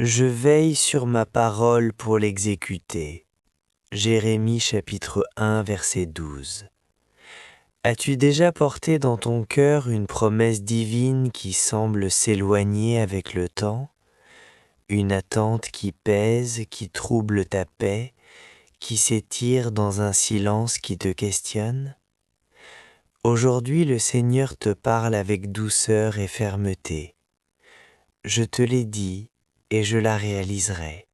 Je veille sur ma parole pour l'exécuter. Jérémie chapitre 1 verset 12. As-tu déjà porté dans ton cœur une promesse divine qui semble s'éloigner avec le temps? Une attente qui pèse, qui trouble ta paix, qui s'étire dans un silence qui te questionne? Aujourd'hui, le Seigneur te parle avec douceur et fermeté. Je te l'ai dit et je la réaliserai.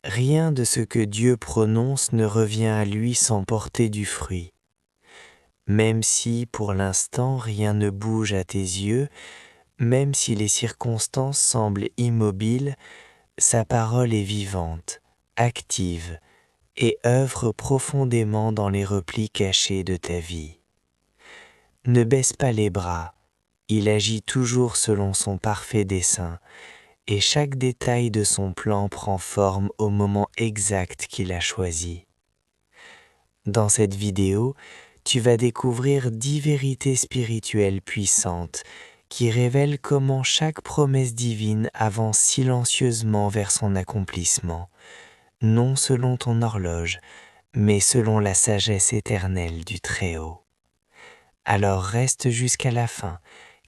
Rien de ce que Dieu prononce ne revient à lui sans porter du fruit. Même si, pour l'instant, rien ne bouge à tes yeux, même si les circonstances semblent immobiles, sa parole est vivante, active, et œuvre profondément dans les replis cachés de ta vie. Ne baisse pas les bras, il agit toujours selon son parfait dessein, et chaque détail de son plan prend forme au moment exact qu'il a choisi. Dans cette vidéo, tu vas découvrir 10 vérités spirituelles puissantes qui révèlent comment chaque promesse divine avance silencieusement vers son accomplissement, non selon ton horloge, mais selon la sagesse éternelle du Très-Haut. Alors reste jusqu'à la fin,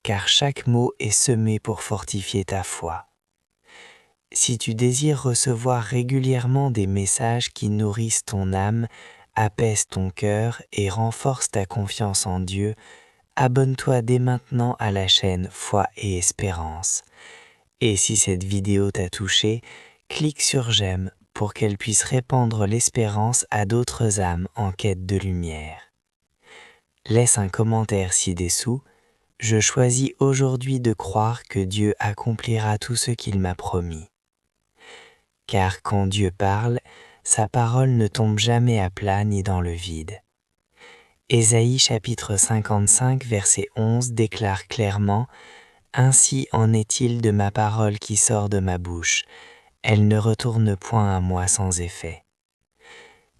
car chaque mot est semé pour fortifier ta foi. Si tu désires recevoir régulièrement des messages qui nourrissent ton âme, apaisent ton cœur et renforcent ta confiance en Dieu, abonne-toi dès maintenant à la chaîne Foi et Espérance. Et si cette vidéo t'a touché, clique sur j'aime pour qu'elle puisse répandre l'espérance à d'autres âmes en quête de lumière. Laisse un commentaire ci-dessous. Je choisis aujourd'hui de croire que Dieu accomplira tout ce qu'il m'a promis. Car quand Dieu parle, sa parole ne tombe jamais à plat ni dans le vide. Ésaïe chapitre 55 verset 11 déclare clairement « Ainsi en est-il de ma parole qui sort de ma bouche, elle ne retourne point à moi sans effet. »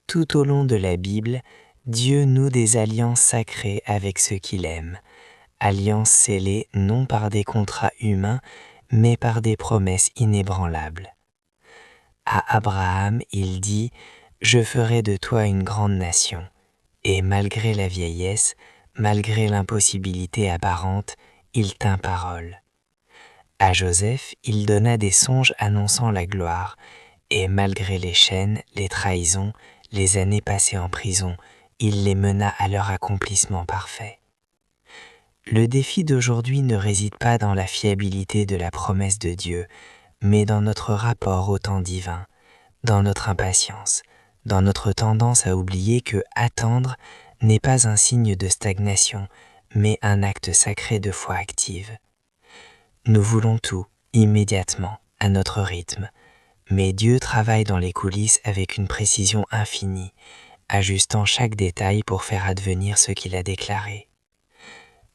Tout au long de la Bible, Dieu noue des alliances sacrées avec ceux qu'il aime, alliances scellées non par des contrats humains, mais par des promesses inébranlables. À Abraham, il dit « Je ferai de toi une grande nation ». Et malgré la vieillesse, malgré l'impossibilité apparente, il tint parole. À Joseph, il donna des songes annonçant la gloire, et malgré les chaînes, les trahisons, les années passées en prison, il les mena à leur accomplissement parfait. Le défi d'aujourd'hui ne réside pas dans la fiabilité de la promesse de Dieu, mais dans notre rapport au temps divin, dans notre impatience, dans notre tendance à oublier que attendre n'est pas un signe de stagnation, mais un acte sacré de foi active. Nous voulons tout, immédiatement, à notre rythme, mais Dieu travaille dans les coulisses avec une précision infinie, ajustant chaque détail pour faire advenir ce qu'il a déclaré.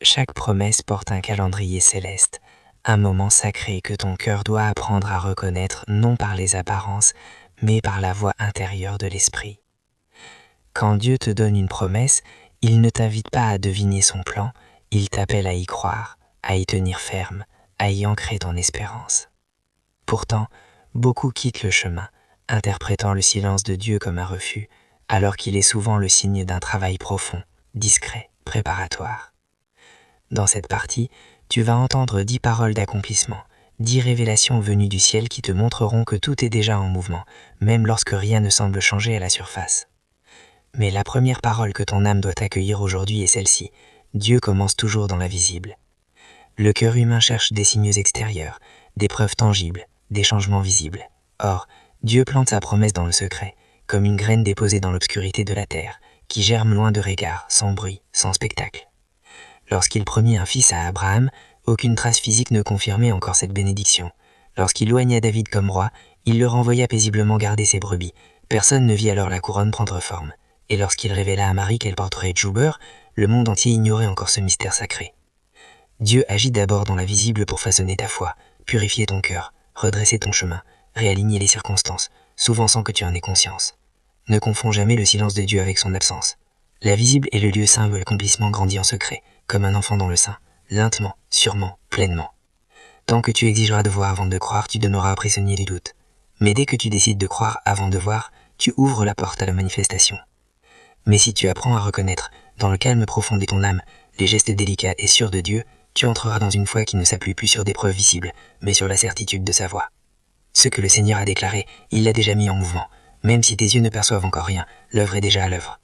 Chaque promesse porte un calendrier céleste, un moment sacré que ton cœur doit apprendre à reconnaître non par les apparences, mais par la voix intérieure de l'esprit. Quand Dieu te donne une promesse, il ne t'invite pas à deviner son plan, il t'appelle à y croire, à y tenir ferme, à y ancrer ton espérance. Pourtant, beaucoup quittent le chemin, interprétant le silence de Dieu comme un refus, alors qu'il est souvent le signe d'un travail profond, discret, préparatoire. Dans cette partie, tu vas entendre 10 paroles d'accomplissement, 10 révélations venues du ciel qui te montreront que tout est déjà en mouvement, même lorsque rien ne semble changer à la surface. Mais la première parole que ton âme doit accueillir aujourd'hui est celle-ci. Dieu commence toujours dans l'invisible. Le cœur humain cherche des signes extérieurs, des preuves tangibles, des changements visibles. Or, Dieu plante sa promesse dans le secret, comme une graine déposée dans l'obscurité de la terre, qui germe loin de regard, sans bruit, sans spectacle. Lorsqu'il promit un fils à Abraham, aucune trace physique ne confirmait encore cette bénédiction. Lorsqu'il loigna David comme roi, il le renvoya paisiblement garder ses brebis. Personne ne vit alors la couronne prendre forme. Et lorsqu'il révéla à Marie qu'elle porterait Joubert, le monde entier ignorait encore ce mystère sacré. Dieu agit d'abord dans l'invisible pour façonner ta foi, purifier ton cœur, redresser ton chemin, réaligner les circonstances, souvent sans que tu en aies conscience. Ne confonds jamais le silence de Dieu avec son absence. La visible est le lieu saint où l'accomplissement grandit en secret, comme un enfant dans le sein, lentement, sûrement, pleinement. Tant que tu exigeras de voir avant de croire, tu demeureras prisonnier du doute. Mais dès que tu décides de croire avant de voir, tu ouvres la porte à la manifestation. Mais si tu apprends à reconnaître, dans le calme profond de ton âme, les gestes délicats et sûrs de Dieu, tu entreras dans une foi qui ne s'appuie plus sur des preuves visibles, mais sur la certitude de sa voix. Ce que le Seigneur a déclaré, il l'a déjà mis en mouvement. Même si tes yeux ne perçoivent encore rien, l'œuvre est déjà à l'œuvre.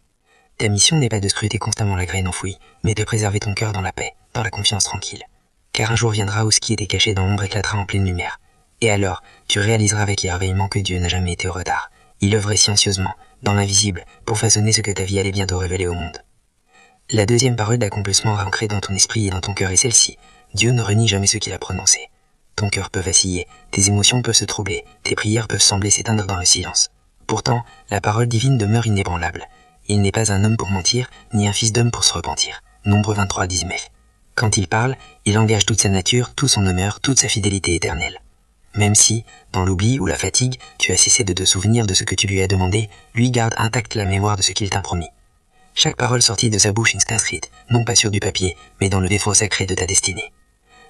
Ta mission n'est pas de scruter constamment la graine enfouie, mais de préserver ton cœur dans la paix, dans la confiance tranquille. Car un jour viendra où ce qui était caché dans l'ombre éclatera en pleine lumière. Et alors, tu réaliseras avec émerveillement que Dieu n'a jamais été au retard. Il œuvrait silencieusement, dans l'invisible, pour façonner ce que ta vie allait bientôt révéler au monde. La deuxième parole d'accomplissement ancrée dans ton esprit et dans ton cœur est celle-ci. Dieu ne renie jamais ce qu'il a prononcé. Ton cœur peut vaciller, tes émotions peuvent se troubler, tes prières peuvent sembler s'éteindre dans le silence. Pourtant, la parole divine demeure inébranlable. Il n'est pas un homme pour mentir, ni un fils d'homme pour se repentir. Nombre 23, 19. Quand il parle, il engage toute sa nature, tout son honneur, toute sa fidélité éternelle. Même si, dans l'oubli ou la fatigue, tu as cessé de te souvenir de ce que tu lui as demandé, lui garde intacte la mémoire de ce qu'il t'a promis. Chaque parole sortie de sa bouche est inscrite, non pas sur du papier, mais dans le défaut sacré de ta destinée.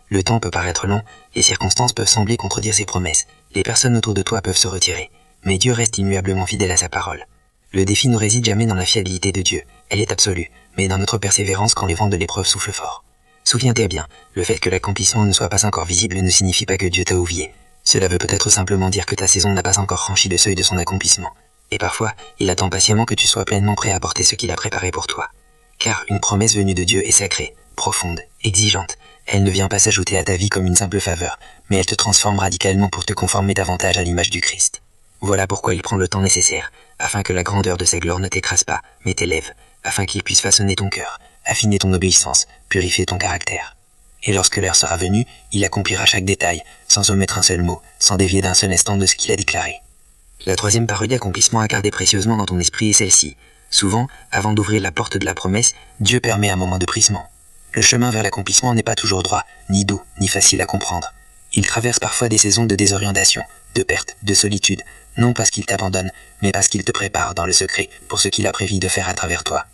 Le temps peut paraître long, les circonstances peuvent sembler contredire ses promesses, les personnes autour de toi peuvent se retirer, mais Dieu reste immuablement fidèle à sa parole. Le défi ne réside jamais dans la fiabilité de Dieu, elle est absolue, mais dans notre persévérance quand les vents de l'épreuve soufflent fort. Souviens-toi bien, le fait que l'accomplissement ne soit pas encore visible ne signifie pas que Dieu t'a oublié. Cela veut peut-être simplement dire que ta saison n'a pas encore franchi le seuil de son accomplissement. Et parfois, il attend patiemment que tu sois pleinement prêt à porter ce qu'il a préparé pour toi. Car une promesse venue de Dieu est sacrée, profonde, exigeante. Elle ne vient pas s'ajouter à ta vie comme une simple faveur, mais elle te transforme radicalement pour te conformer davantage à l'image du Christ. Voilà pourquoi il prend le temps nécessaire, afin que la grandeur de sa gloire ne t'écrase pas, mais t'élève, afin qu'il puisse façonner ton cœur, affiner ton obéissance, purifier ton caractère. Et lorsque l'heure sera venue, il accomplira chaque détail, sans omettre un seul mot, sans dévier d'un seul instant de ce qu'il a déclaré. La troisième parole d'accomplissement à garder précieusement dans ton esprit est celle-ci. Souvent, avant d'ouvrir la porte de la promesse, Dieu permet un moment de brisement. Le chemin vers l'accomplissement n'est pas toujours droit, ni doux, ni facile à comprendre. Il traverse parfois des saisons de désorientation, de perte, de solitude, non parce qu'il t'abandonne, mais parce qu'il te prépare dans le secret pour ce qu'il a prévu de faire à travers toi.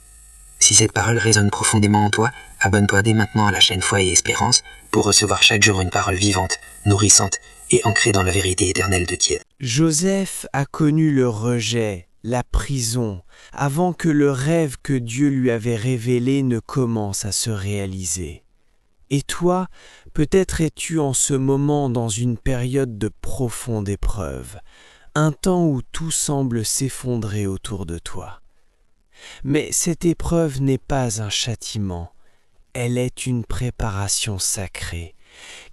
Si cette parole résonne profondément en toi, abonne-toi dès maintenant à la chaîne Foi et Espérance pour recevoir chaque jour une parole vivante, nourrissante et ancrée dans la vérité éternelle de Dieu. Joseph a connu le rejet, la prison, avant que le rêve que Dieu lui avait révélé ne commence à se réaliser. Et toi, peut-être es-tu en ce moment dans une période de profonde épreuve, un temps où tout semble s'effondrer autour de toi. Mais cette épreuve n'est pas un châtiment, elle est une préparation sacrée,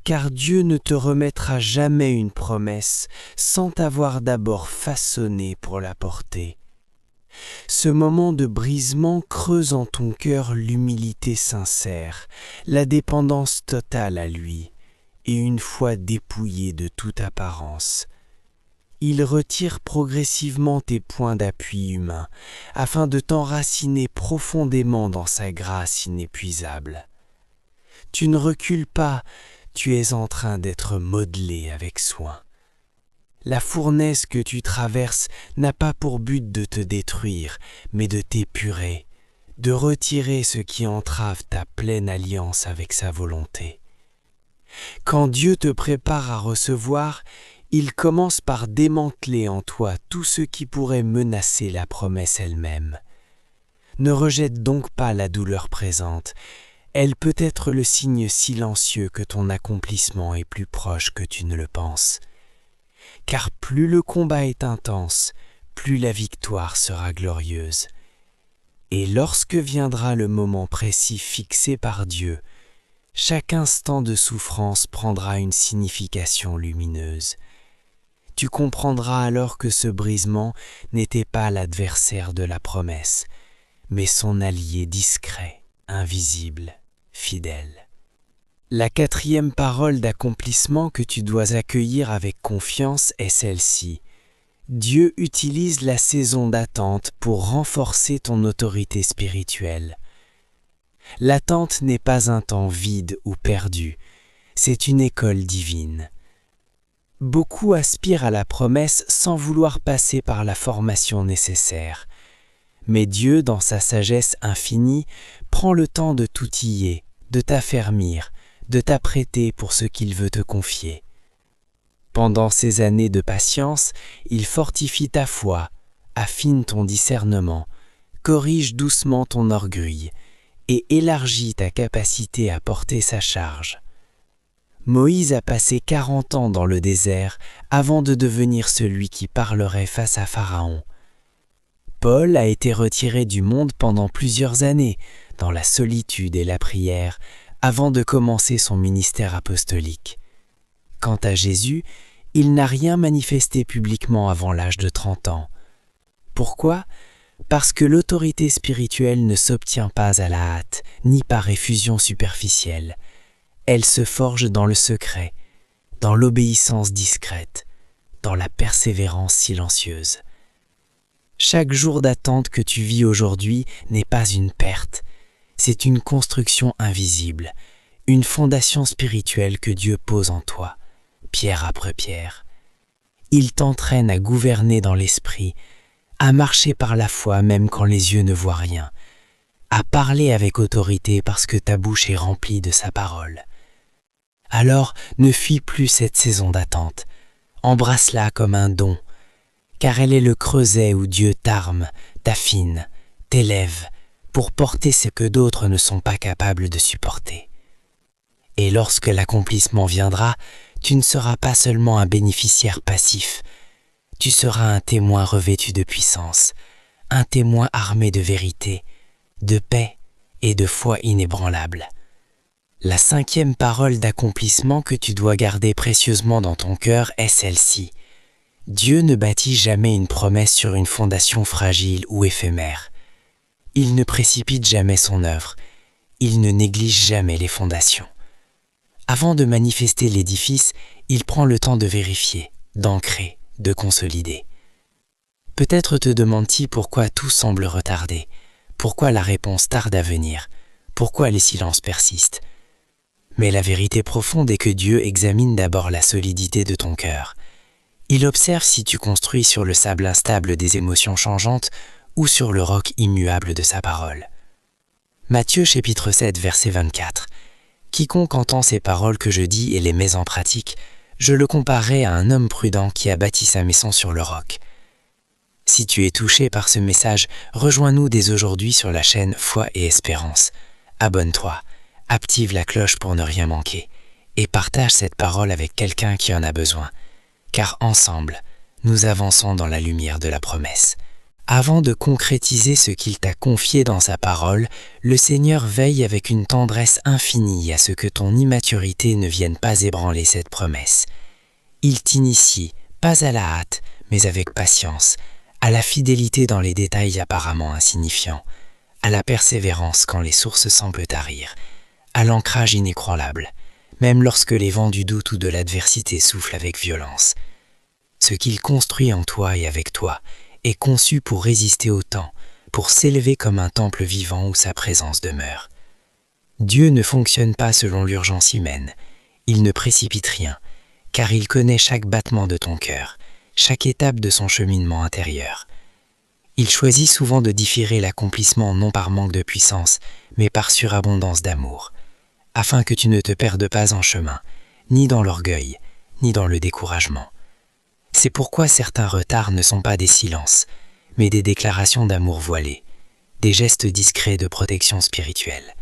car Dieu ne te remettra jamais une promesse sans t'avoir d'abord façonné pour la porter. Ce moment de brisement creuse en ton cœur l'humilité sincère, la dépendance totale à lui, et une foi dépouillée de toute apparence. Il retire progressivement tes points d'appui humains, afin de t'enraciner profondément dans sa grâce inépuisable. Tu ne recules pas, tu es en train d'être modelé avec soin. La fournaise que tu traverses n'a pas pour but de te détruire, mais de t'épurer, de retirer ce qui entrave ta pleine alliance avec sa volonté. Quand Dieu te prépare à recevoir, il commence par démanteler en toi tout ce qui pourrait menacer la promesse elle-même. Ne rejette donc pas la douleur présente, elle peut être le signe silencieux que ton accomplissement est plus proche que tu ne le penses. Car plus le combat est intense, plus la victoire sera glorieuse. Et lorsque viendra le moment précis fixé par Dieu, chaque instant de souffrance prendra une signification lumineuse. Tu comprendras alors que ce brisement n'était pas l'adversaire de la promesse, mais son allié discret, invisible, fidèle. La quatrième parole d'accomplissement que tu dois accueillir avec confiance est celle-ci. Dieu utilise la saison d'attente pour renforcer ton autorité spirituelle. L'attente n'est pas un temps vide ou perdu, c'est une école divine. Beaucoup aspirent à la promesse sans vouloir passer par la formation nécessaire. Mais Dieu, dans sa sagesse infinie, prend le temps de t'outiller, de t'affermir, de t'apprêter pour ce qu'il veut te confier. Pendant ces années de patience, il fortifie ta foi, affine ton discernement, corrige doucement ton orgueil et élargit ta capacité à porter sa charge. Moïse a passé 40 ans dans le désert avant de devenir celui qui parlerait face à Pharaon. Paul a été retiré du monde pendant plusieurs années, dans la solitude et la prière, avant de commencer son ministère apostolique. Quant à Jésus, il n'a rien manifesté publiquement avant l'âge de 30 ans. Pourquoi ? Parce que l'autorité spirituelle ne s'obtient pas à la hâte, ni par effusion superficielle. Elle se forge dans le secret, dans l'obéissance discrète, dans la persévérance silencieuse. Chaque jour d'attente que tu vis aujourd'hui n'est pas une perte, c'est une construction invisible, une fondation spirituelle que Dieu pose en toi, pierre après pierre. Il t'entraîne à gouverner dans l'esprit, à marcher par la foi même quand les yeux ne voient rien, à parler avec autorité parce que ta bouche est remplie de sa parole. Alors ne fuis plus cette saison d'attente, embrasse-la comme un don, car elle est le creuset où Dieu t'arme, t'affine, t'élève, pour porter ce que d'autres ne sont pas capables de supporter. Et lorsque l'accomplissement viendra, tu ne seras pas seulement un bénéficiaire passif, tu seras un témoin revêtu de puissance, un témoin armé de vérité, de paix et de foi inébranlable. La 5e parole d'accomplissement que tu dois garder précieusement dans ton cœur est celle-ci. Dieu ne bâtit jamais une promesse sur une fondation fragile ou éphémère. Il ne précipite jamais son œuvre. Il ne néglige jamais les fondations. Avant de manifester l'édifice, il prend le temps de vérifier, d'ancrer, de consolider. Peut-être te demandes-tu pourquoi tout semble retardé, pourquoi la réponse tarde à venir, pourquoi les silences persistent. Mais la vérité profonde est que Dieu examine d'abord la solidité de ton cœur. Il observe si tu construis sur le sable instable des émotions changeantes ou sur le roc immuable de sa parole. Matthieu chapitre 7 verset 24. Quiconque entend ces paroles que je dis et les met en pratique, je le comparerai à un homme prudent qui a bâti sa maison sur le roc. Si tu es touché par ce message, rejoins-nous dès aujourd'hui sur la chaîne Foi et Espérance. Abonne-toi, active la cloche pour ne rien manquer et partage cette parole avec quelqu'un qui en a besoin, car ensemble, nous avançons dans la lumière de la promesse. Avant de concrétiser ce qu'il t'a confié dans sa parole, le Seigneur veille avec une tendresse infinie à ce que ton immaturité ne vienne pas ébranler cette promesse. Il t'initie, pas à la hâte, mais avec patience, à la fidélité dans les détails apparemment insignifiants, à la persévérance quand les sources semblent tarir, à l'ancrage inébranlable, même lorsque les vents du doute ou de l'adversité soufflent avec violence. Ce qu'il construit en toi et avec toi est conçu pour résister au temps, pour s'élever comme un temple vivant où sa présence demeure. Dieu ne fonctionne pas selon l'urgence humaine, il ne précipite rien, car il connaît chaque battement de ton cœur, chaque étape de son cheminement intérieur. Il choisit souvent de différer l'accomplissement non par manque de puissance, mais par surabondance d'amour, afin que tu ne te perdes pas en chemin, ni dans l'orgueil, ni dans le découragement. C'est pourquoi certains retards ne sont pas des silences, mais des déclarations d'amour voilées, des gestes discrets de protection spirituelle.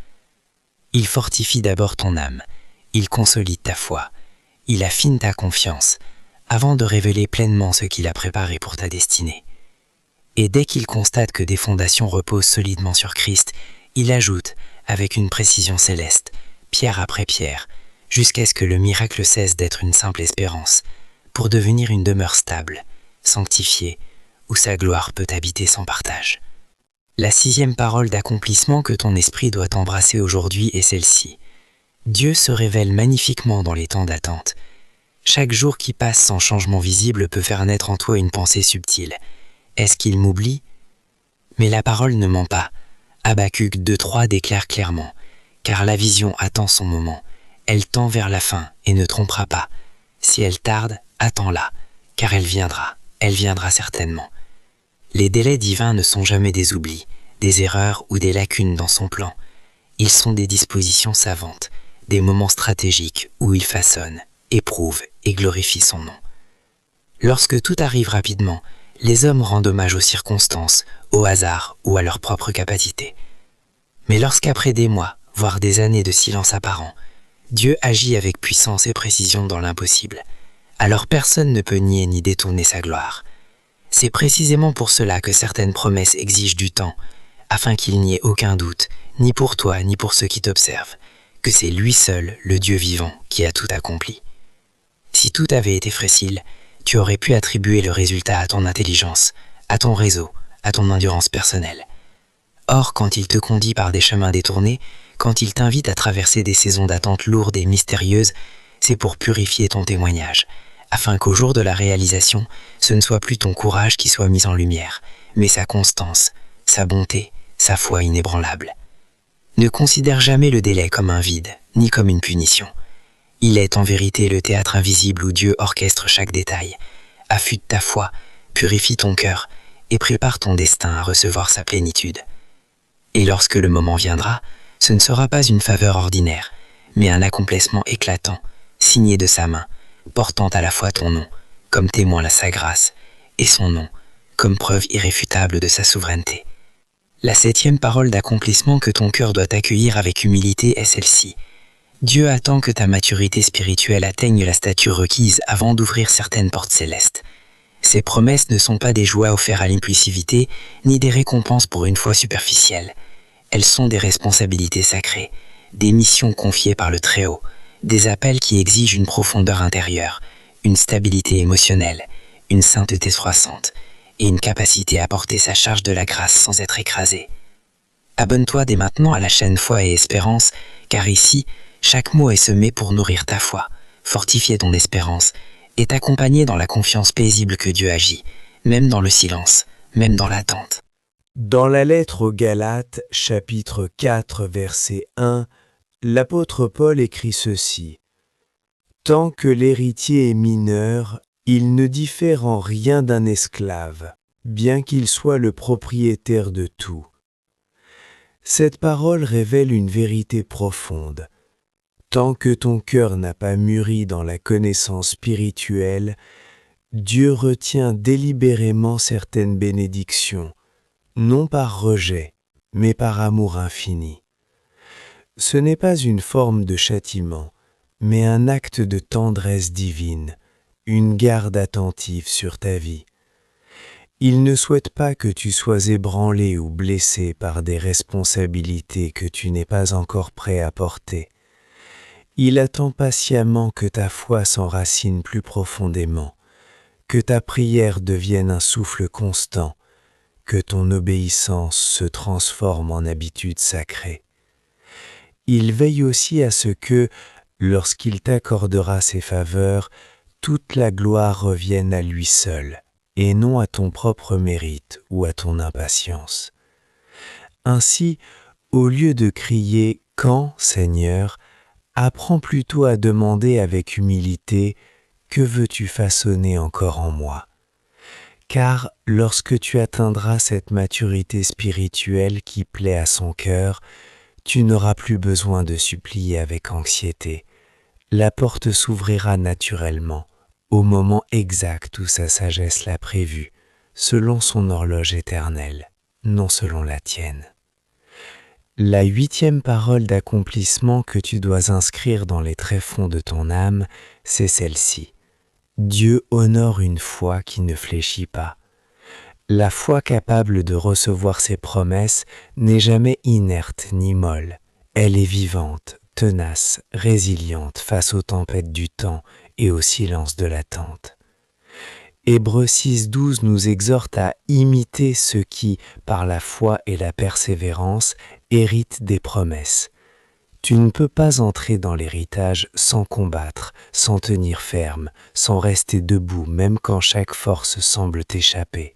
Il fortifie d'abord ton âme, il consolide ta foi, il affine ta confiance, avant de révéler pleinement ce qu'il a préparé pour ta destinée. Et dès qu'il constate que des fondations reposent solidement sur Christ, il ajoute, avec une précision céleste, pierre après pierre, jusqu'à ce que le miracle cesse d'être une simple espérance, pour devenir une demeure stable, sanctifiée, où sa gloire peut habiter sans partage. La 6e parole d'accomplissement que ton esprit doit embrasser aujourd'hui est celle-ci. Dieu se révèle magnifiquement dans les temps d'attente. Chaque jour qui passe sans changement visible peut faire naître en toi une pensée subtile. Est-ce qu'il m'oublie ? Mais la parole ne ment pas. Habacuc 2:3 déclare clairement « Car la vision attend son moment, elle tend vers la fin et ne trompera pas. Si elle tarde, attends-la, car elle viendra certainement. » Les délais divins ne sont jamais des oublis, des erreurs ou des lacunes dans son plan. Ils sont des dispositions savantes, des moments stratégiques où il façonne, éprouve et glorifie son nom. Lorsque tout arrive rapidement, les hommes rendent hommage aux circonstances, au hasard ou à leur propre capacité. Mais lorsqu'après des mois, voire des années de silence apparent, Dieu agit avec puissance et précision dans l'impossible, alors personne ne peut nier ni détourner sa gloire. C'est précisément pour cela que certaines promesses exigent du temps, afin qu'il n'y ait aucun doute, ni pour toi ni pour ceux qui t'observent, que c'est lui seul, le Dieu vivant, qui a tout accompli. Si tout avait été facile, tu aurais pu attribuer le résultat à ton intelligence, à ton réseau, à ton endurance personnelle. Or, quand il te conduit par des chemins détournés, quand il t'invite à traverser des saisons d'attente lourdes et mystérieuses, c'est pour purifier ton témoignage, afin qu'au jour de la réalisation, ce ne soit plus ton courage qui soit mis en lumière, mais sa constance, sa bonté, sa foi inébranlable. Ne considère jamais le délai comme un vide, ni comme une punition. Il est en vérité le théâtre invisible où Dieu orchestre chaque détail. Affûte ta foi, purifie ton cœur, et prépare ton destin à recevoir sa plénitude. Et lorsque le moment viendra, ce ne sera pas une faveur ordinaire, mais un accomplissement éclatant, signé de sa main, portant à la fois ton nom, comme témoin de sa grâce, et son nom, comme preuve irréfutable de sa souveraineté. La 7e parole d'accomplissement que ton cœur doit accueillir avec humilité est celle-ci. Dieu attend que ta maturité spirituelle atteigne la stature requise avant d'ouvrir certaines portes célestes. Ces promesses ne sont pas des joies offerts à l'impulsivité, ni des récompenses pour une foi superficielle. Elles sont des responsabilités sacrées, des missions confiées par le Très-Haut, des appels qui exigent une profondeur intérieure, une stabilité émotionnelle, une sainteté croissante, et une capacité à porter sa charge de la grâce sans être écrasé. Abonne-toi dès maintenant à la chaîne Foi et Espérance, car ici, chaque mot est semé pour nourrir ta foi, fortifier ton espérance, et t'accompagner dans la confiance paisible que Dieu agit, même dans le silence, même dans l'attente. Dans la lettre aux Galates, chapitre 4, verset 1, l'apôtre Paul écrit ceci. « Tant que l'héritier est mineur, il ne diffère en rien d'un esclave, bien qu'il soit le propriétaire de tout. » Cette parole révèle une vérité profonde. Tant que ton cœur n'a pas mûri dans la connaissance spirituelle, Dieu retient délibérément certaines bénédictions, non par rejet, mais par amour infini. Ce n'est pas une forme de châtiment, mais un acte de tendresse divine, une garde attentive sur ta vie. Il ne souhaite pas que tu sois ébranlé ou blessé par des responsabilités que tu n'es pas encore prêt à porter. Il attend patiemment que ta foi s'enracine plus profondément, que ta prière devienne un souffle constant, que ton obéissance se transforme en habitude sacrée. Il veille aussi à ce que, lorsqu'il t'accordera ses faveurs, toute la gloire revienne à lui seul, et non à ton propre mérite ou à ton impatience. Ainsi, au lieu de crier « Quand, Seigneur ?», apprends plutôt à demander avec humilité « Que veux-tu façonner encore en moi ?» Car lorsque tu atteindras cette maturité spirituelle qui plaît à son cœur, tu n'auras plus besoin de supplier avec anxiété. La porte s'ouvrira naturellement, au moment exact où sa sagesse l'a prévu, selon son horloge éternelle, non selon la tienne. La 8e parole d'accomplissement que tu dois inscrire dans les tréfonds de ton âme, c'est celle-ci. Dieu honore une foi qui ne fléchit pas. La foi capable de recevoir ses promesses n'est jamais inerte ni molle. Elle est vivante, tenace, résiliente face aux tempêtes du temps et au silence de l'attente. Hébreux 6,12 nous exhorte à imiter ceux qui, par la foi et la persévérance, héritent des promesses. Tu ne peux pas entrer dans l'héritage sans combattre, sans tenir ferme, sans rester debout, même quand chaque force semble t'échapper.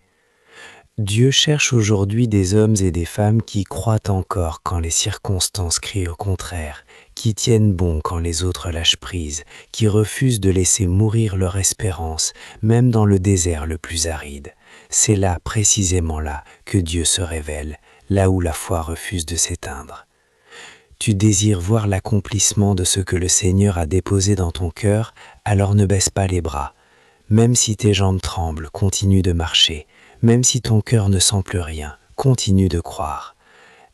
Dieu cherche aujourd'hui des hommes et des femmes qui croient encore quand les circonstances crient au contraire, qui tiennent bon quand les autres lâchent prise, qui refusent de laisser mourir leur espérance, même dans le désert le plus aride. C'est là, précisément là, que Dieu se révèle, là où la foi refuse de s'éteindre. Tu désires voir l'accomplissement de ce que le Seigneur a déposé dans ton cœur, alors ne baisse pas les bras. Même si tes jambes tremblent, continue de marcher. Même si ton cœur ne sent plus rien, continue de croire.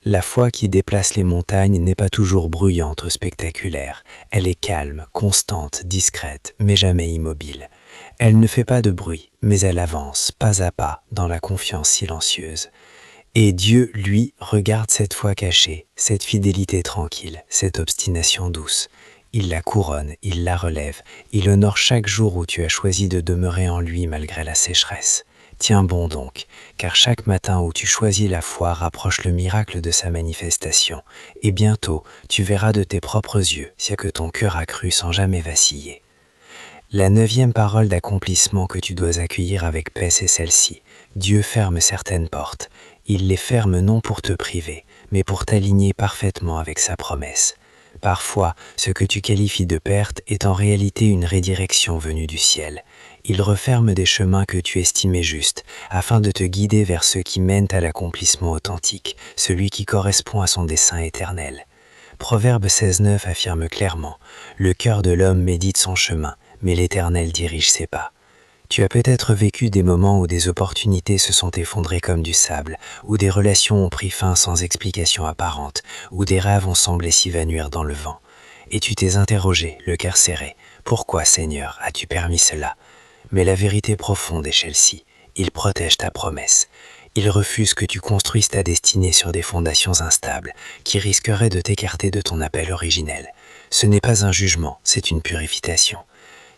La foi qui déplace les montagnes n'est pas toujours bruyante ou spectaculaire. Elle est calme, constante, discrète, mais jamais immobile. Elle ne fait pas de bruit, mais elle avance, pas à pas, dans la confiance silencieuse. Et Dieu, lui, regarde cette foi cachée, cette fidélité tranquille, cette obstination douce. Il la couronne, il la relève, il honore chaque jour où tu as choisi de demeurer en lui malgré la sécheresse. Tiens bon donc, car chaque matin où tu choisis la foi rapproche le miracle de sa manifestation, et bientôt tu verras de tes propres yeux ce que ton cœur a cru sans jamais vaciller. La 9e parole d'accomplissement que tu dois accueillir avec paix, c'est celle-ci. Dieu ferme certaines portes. Il les ferme non pour te priver, mais pour t'aligner parfaitement avec sa promesse. Parfois, ce que tu qualifies de perte est en réalité une rédirection venue du ciel. Il referme des chemins que tu estimais justes, afin de te guider vers ceux qui mènent à l'accomplissement authentique, celui qui correspond à son dessein éternel. Proverbe 16:9 affirme clairement « Le cœur de l'homme médite son chemin, mais l'Éternel dirige ses pas ». Tu as peut-être vécu des moments où des opportunités se sont effondrées comme du sable, où des relations ont pris fin sans explication apparente, où des rêves ont semblé s'évanouir dans le vent. Et tu t'es interrogé, le cœur serré. Pourquoi, Seigneur, as-tu permis cela? Mais la vérité profonde est celle-ci. Il protège ta promesse. Il refuse que tu construises ta destinée sur des fondations instables, qui risqueraient de t'écarter de ton appel originel. Ce n'est pas un jugement, c'est une purification.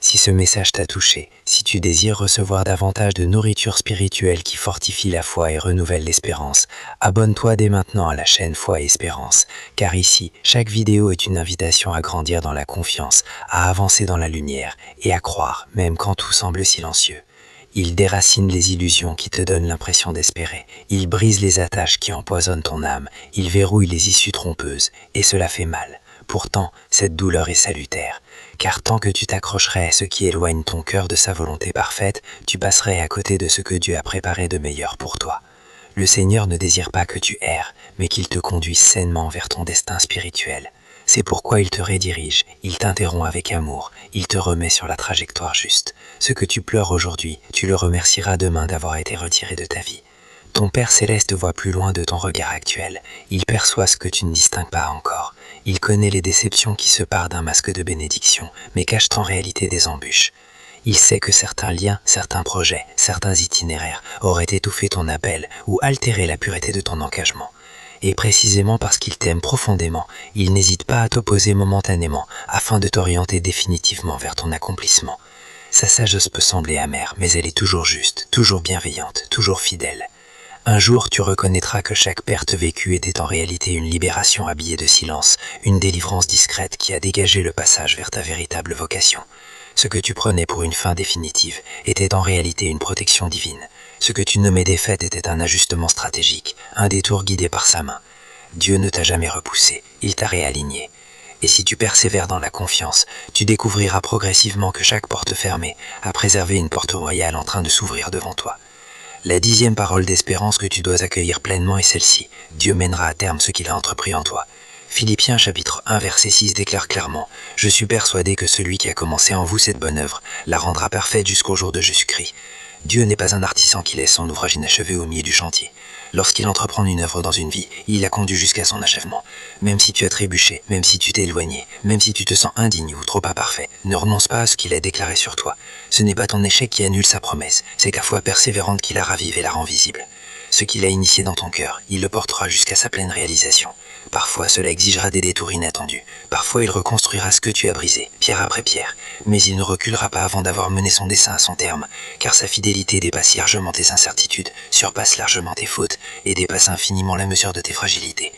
Si ce message t'a touché, si tu désires recevoir davantage de nourriture spirituelle qui fortifie la foi et renouvelle l'espérance, abonne-toi dès maintenant à la chaîne Foi et Espérance, car ici, chaque vidéo est une invitation à grandir dans la confiance, à avancer dans la lumière et à croire, même quand tout semble silencieux. Il déracine les illusions qui te donnent l'impression d'espérer, il brise les attaches qui empoisonnent ton âme, il verrouille les issues trompeuses, et cela fait mal. Pourtant, cette douleur est salutaire, car tant que tu t'accrocherais à ce qui éloigne ton cœur de sa volonté parfaite, tu passerais à côté de ce que Dieu a préparé de meilleur pour toi. Le Seigneur ne désire pas que tu erres, mais qu'il te conduise sainement vers ton destin spirituel. C'est pourquoi il te redirige, il t'interrompt avec amour, il te remet sur la trajectoire juste. Ce que tu pleures aujourd'hui, tu le remercieras demain d'avoir été retiré de ta vie. Ton Père Céleste voit plus loin de ton regard actuel, il perçoit ce que tu ne distingues pas encore. Il connaît les déceptions qui se parent d'un masque de bénédiction, mais cachent en réalité des embûches. Il sait que certains liens, certains projets, certains itinéraires auraient étouffé ton appel ou altéré la pureté de ton engagement. Et précisément parce qu'il t'aime profondément, il n'hésite pas à t'opposer momentanément afin de t'orienter définitivement vers ton accomplissement. Sa sagesse peut sembler amère, mais elle est toujours juste, toujours bienveillante, toujours fidèle. Un jour, tu reconnaîtras que chaque perte vécue était en réalité une libération habillée de silence, une délivrance discrète qui a dégagé le passage vers ta véritable vocation. Ce que tu prenais pour une fin définitive était en réalité une protection divine. Ce que tu nommais défaite était un ajustement stratégique, un détour guidé par sa main. Dieu ne t'a jamais repoussé, il t'a réaligné. Et si tu persévères dans la confiance, tu découvriras progressivement que chaque porte fermée a préservé une porte royale en train de s'ouvrir devant toi. La 10e parole d'espérance que tu dois accueillir pleinement est celle-ci. Dieu mènera à terme ce qu'il a entrepris en toi. Philippiens chapitre 1 verset 6 déclare clairement « Je suis persuadé que celui qui a commencé en vous cette bonne œuvre la rendra parfaite jusqu'au jour de Jésus-Christ. » Dieu n'est pas un artisan qui laisse son ouvrage inachevé au milieu du chantier. Lorsqu'il entreprend une œuvre dans une vie, il la conduit jusqu'à son achèvement. Même si tu as trébuché, même si tu t'es éloigné, même si tu te sens indigne ou trop imparfait, ne renonce pas à ce qu'il a déclaré sur toi. Ce n'est pas ton échec qui annule sa promesse, c'est ta foi persévérante qui la ravive et la rend visible. Ce qu'il a initié dans ton cœur, il le portera jusqu'à sa pleine réalisation. Parfois, cela exigera des détours inattendus. Parfois, il reconstruira ce que tu as brisé, pierre après pierre. Mais il ne reculera pas avant d'avoir mené son dessein à son terme, car sa fidélité dépasse largement tes incertitudes, surpasse largement tes fautes et dépasse infiniment la mesure de tes fragilités.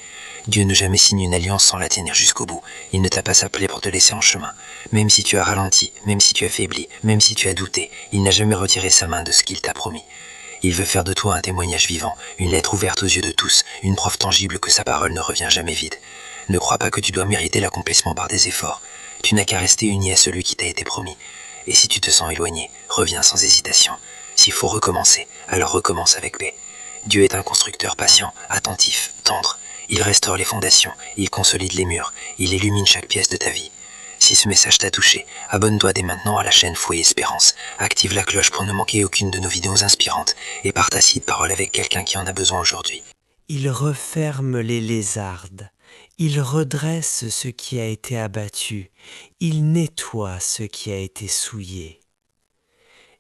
Dieu ne jamais signe une alliance sans la tenir jusqu'au bout. Il ne t'a pas appelé pour te laisser en chemin. Même si tu as ralenti, même si tu as faibli, même si tu as douté, il n'a jamais retiré sa main de ce qu'il t'a promis. Il veut faire de toi un témoignage vivant, une lettre ouverte aux yeux de tous, une preuve tangible que sa parole ne revient jamais vide. Ne crois pas que tu dois mériter l'accomplissement par des efforts. Tu n'as qu'à rester uni à celui qui t'a été promis. Et si tu te sens éloigné, reviens sans hésitation. S'il faut recommencer, alors recommence avec paix. Dieu est un constructeur patient, attentif, tendre. Il restaure les fondations, il consolide les murs, il illumine chaque pièce de ta vie. Si ce message t'a touché, abonne-toi dès maintenant à la chaîne Foi et Espérance. Active la cloche pour ne manquer aucune de nos vidéos inspirantes et partage cette parole avec quelqu'un qui en a besoin aujourd'hui. Il referme les lézardes, il redresse ce qui a été abattu, il nettoie ce qui a été souillé.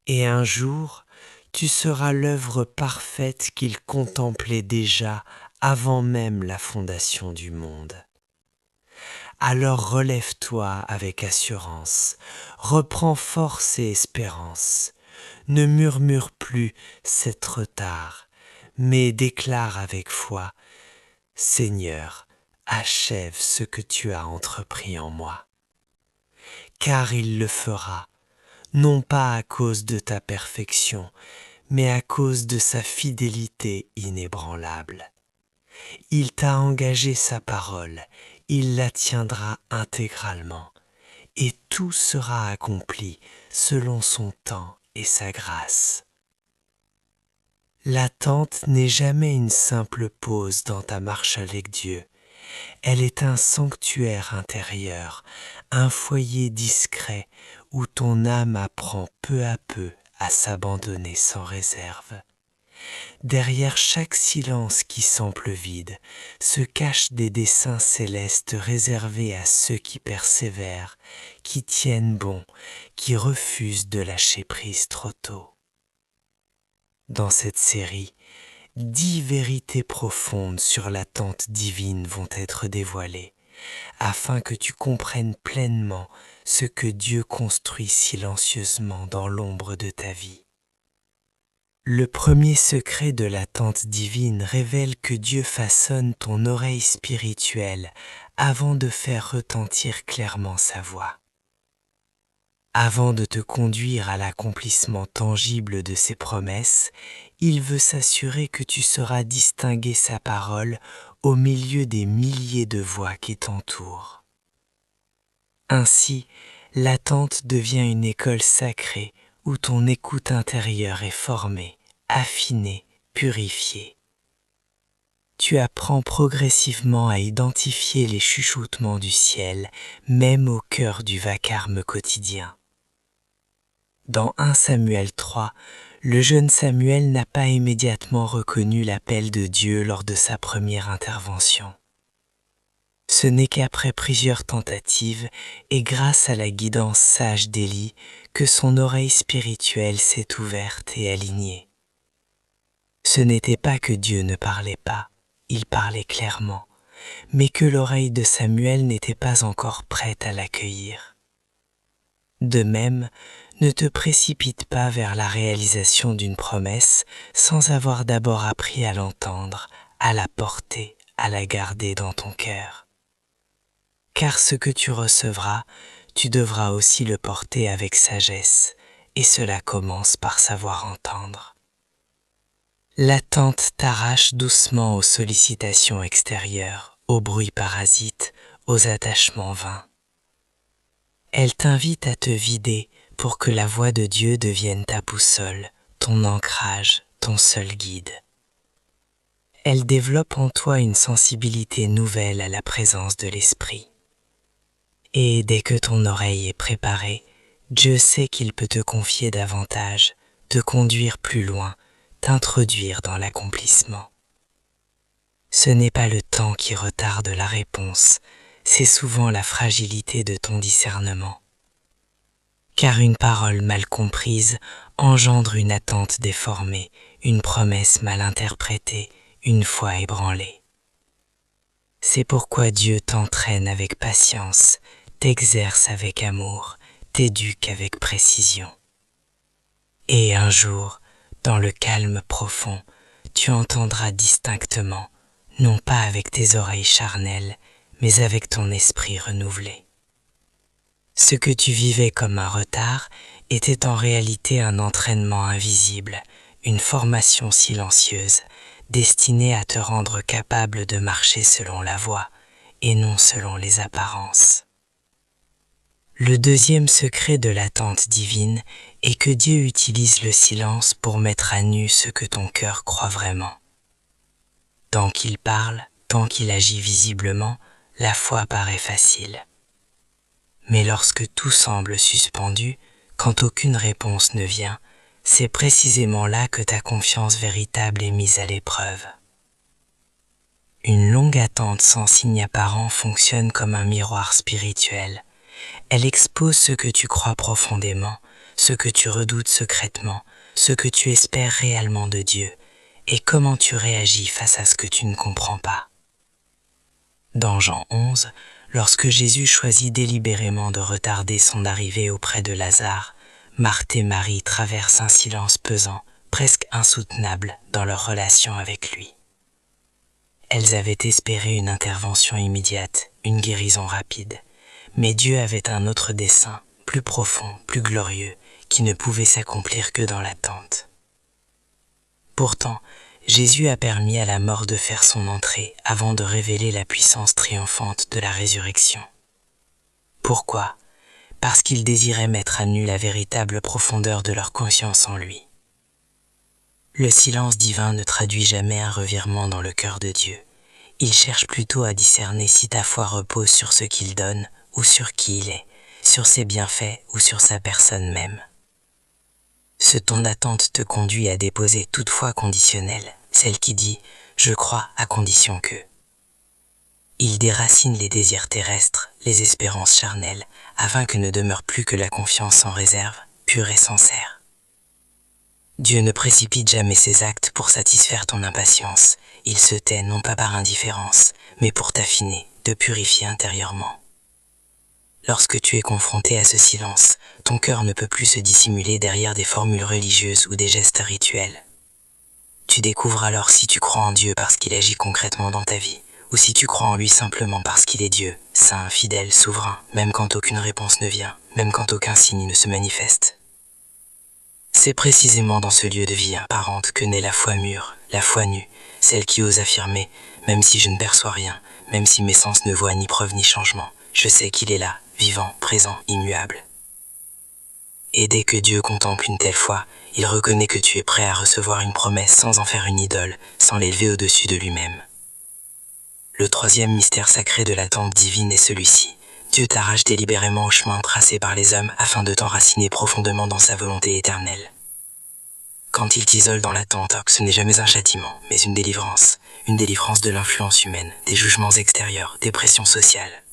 Et un jour, tu seras l'œuvre parfaite qu'il contemplait déjà avant même la fondation du monde. Alors relève-toi avec assurance, reprends force et espérance. Ne murmure plus, c'est trop tard, mais déclare avec foi, Seigneur, achève ce que tu as entrepris en moi. Car il le fera, non pas à cause de ta perfection, mais à cause de sa fidélité inébranlable. Il t'a engagé sa parole, il la tiendra intégralement, et tout sera accompli selon son temps et sa grâce. L'attente n'est jamais une simple pause dans ta marche avec Dieu. Elle est un sanctuaire intérieur, un foyer discret où ton âme apprend peu à peu à s'abandonner sans réserve. Derrière chaque silence qui semble vide se cachent des desseins célestes réservés à ceux qui persévèrent, qui tiennent bon, qui refusent de lâcher prise trop tôt. Dans cette série, 10 vérités profondes sur l'attente divine vont être dévoilées, afin que tu comprennes pleinement ce que Dieu construit silencieusement dans l'ombre de ta vie. Le premier secret de l'attente divine révèle que Dieu façonne ton oreille spirituelle avant de faire retentir clairement sa voix. Avant de te conduire à l'accomplissement tangible de ses promesses, il veut s'assurer que tu sauras distinguer sa parole au milieu des milliers de voix qui t'entourent. Ainsi, l'attente devient une école sacrée où ton écoute intérieure est formée, affinée, purifiée. Tu apprends progressivement à identifier les chuchotements du ciel, même au cœur du vacarme quotidien. Dans 1 Samuel 3, le jeune Samuel n'a pas immédiatement reconnu l'appel de Dieu lors de sa première intervention. Ce n'est qu'après plusieurs tentatives et grâce à la guidance sage d'Élie que son oreille spirituelle s'est ouverte et alignée. Ce n'était pas que Dieu ne parlait pas, il parlait clairement, mais que l'oreille de Samuel n'était pas encore prête à l'accueillir. De même, ne te précipite pas vers la réalisation d'une promesse sans avoir d'abord appris à l'entendre, à la porter, à la garder dans ton cœur. Car ce que tu recevras, tu devras aussi le porter avec sagesse, et cela commence par savoir entendre. L'attente t'arrache doucement aux sollicitations extérieures, aux bruits parasites, aux attachements vains. Elle t'invite à te vider pour que la voix de Dieu devienne ta boussole, ton ancrage, ton seul guide. Elle développe en toi une sensibilité nouvelle à la présence de l'Esprit. Et dès que ton oreille est préparée, Dieu sait qu'il peut te confier davantage, te conduire plus loin, t'introduire dans l'accomplissement. Ce n'est pas le temps qui retarde la réponse, c'est souvent la fragilité de ton discernement. Car une parole mal comprise engendre une attente déformée, une promesse mal interprétée, une foi ébranlée. C'est pourquoi Dieu t'entraîne avec patience, t'exerce avec amour, t'éduque avec précision. Et un jour, dans le calme profond, tu entendras distinctement, non pas avec tes oreilles charnelles, mais avec ton esprit renouvelé. Ce que tu vivais comme un retard était en réalité un entraînement invisible, une formation silencieuse, destinée à te rendre capable de marcher selon la voie et non selon les apparences. Le deuxième secret de l'attente divine est que Dieu utilise le silence pour mettre à nu ce que ton cœur croit vraiment. Tant qu'il parle, Tant qu'il agit visiblement, la foi paraît facile. Mais lorsque tout semble suspendu, quand aucune réponse ne vient, c'est précisément là que ta confiance véritable est mise à l'épreuve. Une longue attente sans signe apparent fonctionne comme un miroir spirituel. Elle expose ce que tu crois profondément, ce que tu redoutes secrètement, ce que tu espères réellement de Dieu, et comment tu réagis face à ce que tu ne comprends pas. Dans Jean 11, lorsque Jésus choisit délibérément de retarder son arrivée auprès de Lazare, Marthe et Marie traversent un silence pesant, presque insoutenable dans leur relation avec lui. Elles avaient espéré une intervention immédiate, une guérison rapide, mais Dieu avait un autre dessein, plus profond, plus glorieux, qui ne pouvait s'accomplir que dans l'attente. Pourtant, Jésus a permis à la mort de faire son entrée avant de révéler la puissance triomphante de la résurrection. Pourquoi ? Parce qu'il désirait mettre à nu la véritable profondeur de leur conscience en lui. Le silence divin ne traduit jamais un revirement dans le cœur de Dieu. Il cherche plutôt à discerner si ta foi repose sur ce qu'il donne ou sur qui il est, sur ses bienfaits ou sur sa personne même. Ce ton d'attente te conduit à déposer toute foi conditionnelle, celle qui dit « je crois à condition que ». Il déracine les désirs terrestres, les espérances charnelles, afin que ne demeure plus que la confiance sans réserve, pure et sincère. Dieu ne précipite jamais ses actes pour satisfaire ton impatience. Il se tait non pas par indifférence, mais pour t'affiner, te purifier intérieurement. Lorsque tu es confronté à ce silence, ton cœur ne peut plus se dissimuler derrière des formules religieuses ou des gestes rituels. Tu découvres alors si tu crois en Dieu parce qu'il agit concrètement dans ta vie, ou si tu crois en lui simplement parce qu'il est Dieu, saint, fidèle, souverain, même quand aucune réponse ne vient, même quand aucun signe ne se manifeste. C'est précisément dans ce lieu de vie apparente que naît la foi mûre, la foi nue, celle qui ose affirmer, même si je ne perçois rien, même si mes sens ne voient ni preuve ni changement, je sais qu'il est là, vivant, présent, immuable. Et dès que Dieu contemple une telle foi, il reconnaît que tu es prêt à recevoir une promesse sans en faire une idole, sans l'élever au-dessus de lui-même. Le troisième mystère sacré de l'attente divine est celui-ci. Dieu t'arrache délibérément au chemin tracé par les hommes afin de t'enraciner profondément dans sa volonté éternelle. Quand il t'isole dans l'attente, ce n'est jamais un châtiment, mais une délivrance de l'influence humaine, des jugements extérieurs, des pressions sociales.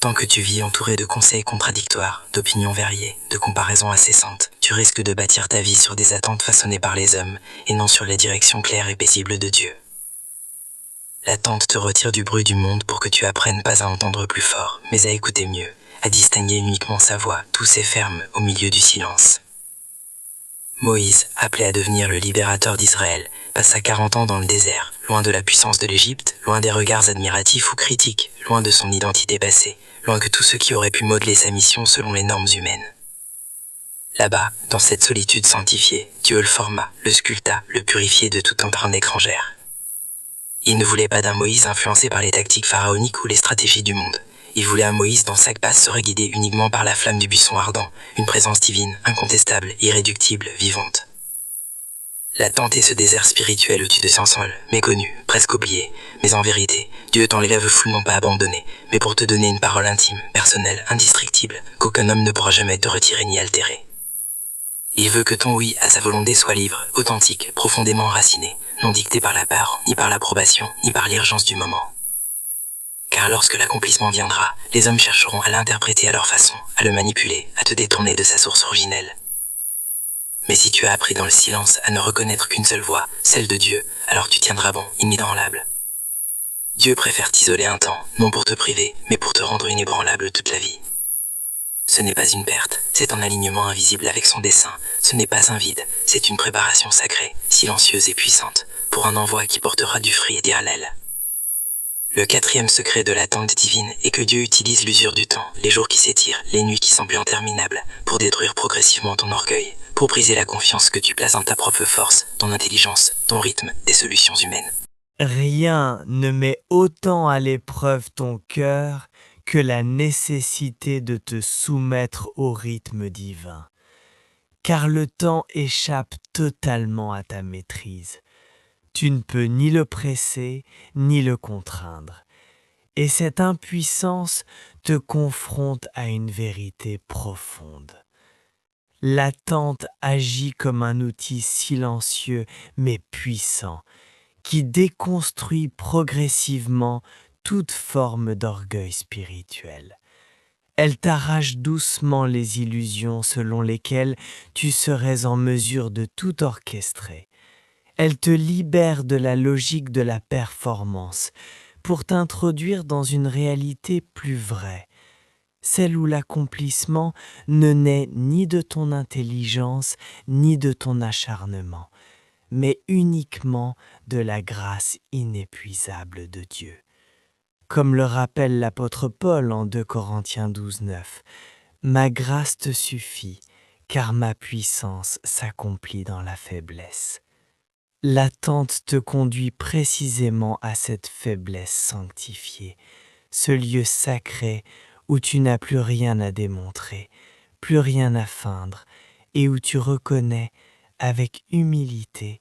Tant que tu vis entouré de conseils contradictoires, d'opinions variées, de comparaisons incessantes, tu risques de bâtir ta vie sur des attentes façonnées par les hommes, et non sur la direction claire et paisible de Dieu. L'attente te retire du bruit du monde pour que tu apprennes pas à entendre plus fort, mais à écouter mieux, à distinguer uniquement sa voix, douce et ferme, au milieu du silence. Moïse, appelé à devenir le libérateur d'Israël, passa 40 ans dans le désert, loin de la puissance de l'Égypte, loin des regards admiratifs ou critiques, loin de son identité passée, loin que tous ceux qui auraient pu modeler sa mission selon les normes humaines. Là-bas, dans cette solitude sanctifiée, Dieu le forma, le sculpta, le purifiait de toute empreinte étrangère. Il ne voulait pas d'un Moïse influencé par les tactiques pharaoniques ou les stratégies du monde. Il voulait un Moïse dont chaque pas serait guidé uniquement par la flamme du buisson ardent, une présence divine, incontestable, irréductible, vivante. L'attente est ce désert spirituel où tu te sens seul, méconnu, presque oublié, mais en vérité, Dieu t'en l'élève fou non pas abandonné, mais pour te donner une parole intime, personnelle, indestructible, qu'aucun homme ne pourra jamais te retirer ni altérer. Il veut que ton oui à sa volonté soit libre, authentique, profondément enraciné, non dicté par la peur, ni par l'approbation, ni par l'urgence du moment. Car lorsque l'accomplissement viendra, les hommes chercheront à l'interpréter à leur façon, à le manipuler, à te détourner de sa source originelle. Mais si tu as appris dans le silence à ne reconnaître qu'une seule voix, celle de Dieu, alors tu tiendras bon, inébranlable. Dieu préfère t'isoler un temps, non pour te priver, mais pour te rendre inébranlable toute la vie. Ce n'est pas une perte, c'est un alignement invisible avec son dessein. Ce n'est pas un vide, c'est une préparation sacrée, silencieuse et puissante, pour un envoi qui portera du fruit éternel. Le quatrième secret de l'attente divine est que Dieu utilise l'usure du temps, les jours qui s'étirent, les nuits qui semblent interminables, pour détruire progressivement ton orgueil, pour briser la confiance que tu places en ta propre force, ton intelligence, ton rythme, des solutions humaines. Rien ne met autant à l'épreuve ton cœur que la nécessité de te soumettre au rythme divin, car le temps échappe totalement à ta maîtrise. Tu ne peux ni le presser, ni le contraindre. Et cette impuissance te confronte à une vérité profonde. L'attente agit comme un outil silencieux mais puissant, qui déconstruit progressivement toute forme d'orgueil spirituel. Elle t'arrache doucement les illusions selon lesquelles tu serais en mesure de tout orchestrer. Elle te libère de la logique de la performance pour t'introduire dans une réalité plus vraie, celle où l'accomplissement ne naît ni de ton intelligence ni de ton acharnement, mais uniquement de la grâce inépuisable de Dieu. Comme le rappelle l'apôtre Paul en 2 Corinthiens 12:9, « Ma grâce te suffit, car ma puissance s'accomplit dans la faiblesse. » L'attente te conduit précisément à cette faiblesse sanctifiée, ce lieu sacré où tu n'as plus rien à démontrer, plus rien à feindre, et où tu reconnais avec humilité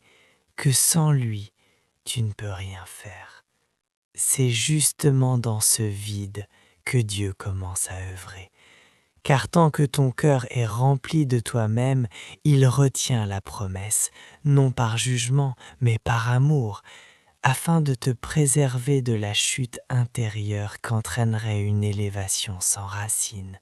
que sans lui, tu ne peux rien faire. C'est justement dans ce vide que Dieu commence à œuvrer. Car tant que ton cœur est rempli de toi-même, il retient la promesse, non par jugement, mais par amour, afin de te préserver de la chute intérieure qu'entraînerait une élévation sans racine.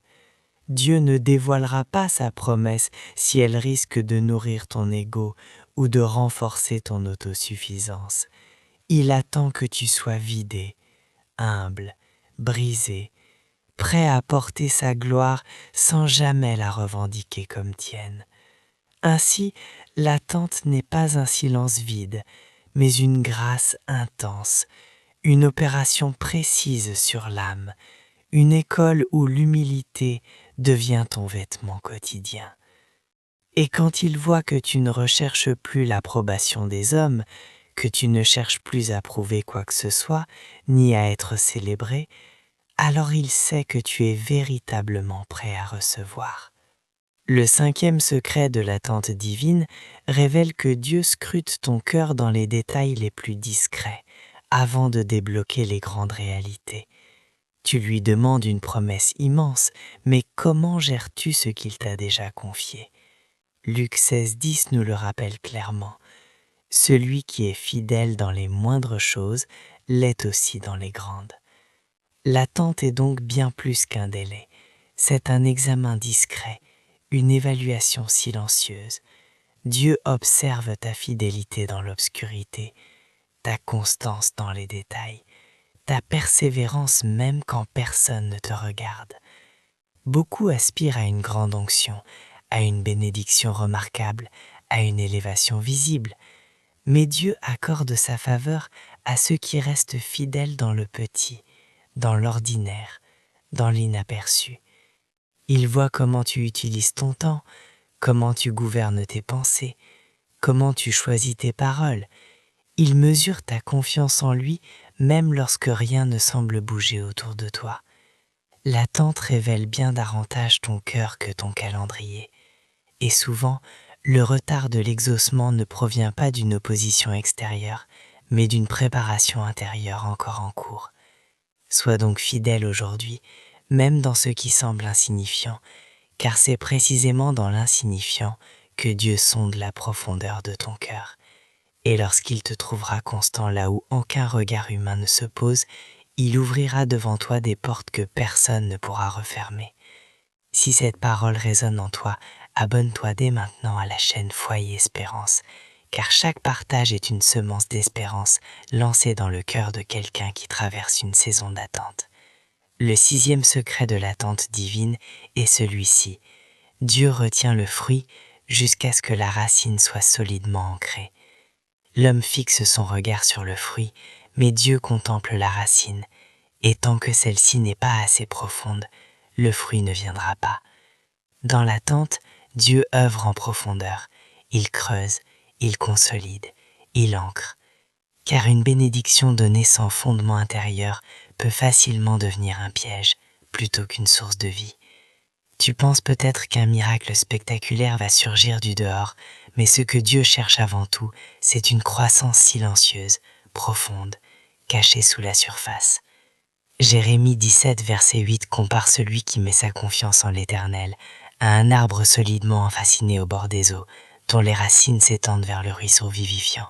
Dieu ne dévoilera pas sa promesse si elle risque de nourrir ton ego ou de renforcer ton autosuffisance. Il attend que tu sois vidé, humble, brisé, prêt à porter sa gloire sans jamais la revendiquer comme tienne. Ainsi, l'attente n'est pas un silence vide, mais une grâce intense, une opération précise sur l'âme, une école où l'humilité devient ton vêtement quotidien. Et quand il voit que tu ne recherches plus l'approbation des hommes, que tu ne cherches plus à prouver quoi que ce soit, ni à être célébré, alors il sait que tu es véritablement prêt à recevoir. Le 5e secret de l'attente divine révèle que Dieu scrute ton cœur dans les détails les plus discrets, avant de débloquer les grandes réalités. Tu lui demandes une promesse immense, mais comment gères-tu ce qu'il t'a déjà confié? Luc 16:10 nous le rappelle clairement. Celui qui est fidèle dans les moindres choses l'est aussi dans les grandes. L'attente est donc bien plus qu'un délai. C'est un examen discret, une évaluation silencieuse. Dieu observe ta fidélité dans l'obscurité, ta constance dans les détails, ta persévérance même quand personne ne te regarde. Beaucoup aspirent à une grande onction, à une bénédiction remarquable, à une élévation visible, mais Dieu accorde sa faveur à ceux qui restent fidèles dans le petit, dans l'ordinaire, dans l'inaperçu. Il voit comment tu utilises ton temps, comment tu gouvernes tes pensées, comment tu choisis tes paroles. Il mesure ta confiance en lui même lorsque rien ne semble bouger autour de toi. L'attente révèle bien davantage ton cœur que ton calendrier. Et souvent, le retard de l'exaucement ne provient pas d'une opposition extérieure, mais d'une préparation intérieure encore en cours. Sois donc fidèle aujourd'hui, même dans ce qui semble insignifiant, car c'est précisément dans l'insignifiant que Dieu sonde la profondeur de ton cœur. Et lorsqu'il te trouvera constant là où aucun regard humain ne se pose, il ouvrira devant toi des portes que personne ne pourra refermer. Si cette parole résonne en toi, abonne-toi dès maintenant à la chaîne Foyer Espérance, car chaque partage est une semence d'espérance lancée dans le cœur de quelqu'un qui traverse une saison d'attente. Le 6e secret de l'attente divine est celui-ci. Dieu retient le fruit jusqu'à ce que la racine soit solidement ancrée. L'homme fixe son regard sur le fruit, mais Dieu contemple la racine, et tant que celle-ci n'est pas assez profonde, le fruit ne viendra pas. Dans l'attente, Dieu œuvre en profondeur, il creuse, il consolide, il ancre, car une bénédiction donnée sans fondement intérieur peut facilement devenir un piège plutôt qu'une source de vie. Tu penses peut-être qu'un miracle spectaculaire va surgir du dehors, Mais ce que Dieu cherche avant tout, c'est une croissance silencieuse, profonde, cachée sous la surface. Jérémie 17, verset 8 compare celui qui met sa confiance en l'Éternel à un arbre solidement enraciné au bord des eaux, dont les racines s'étendent vers le ruisseau vivifiant.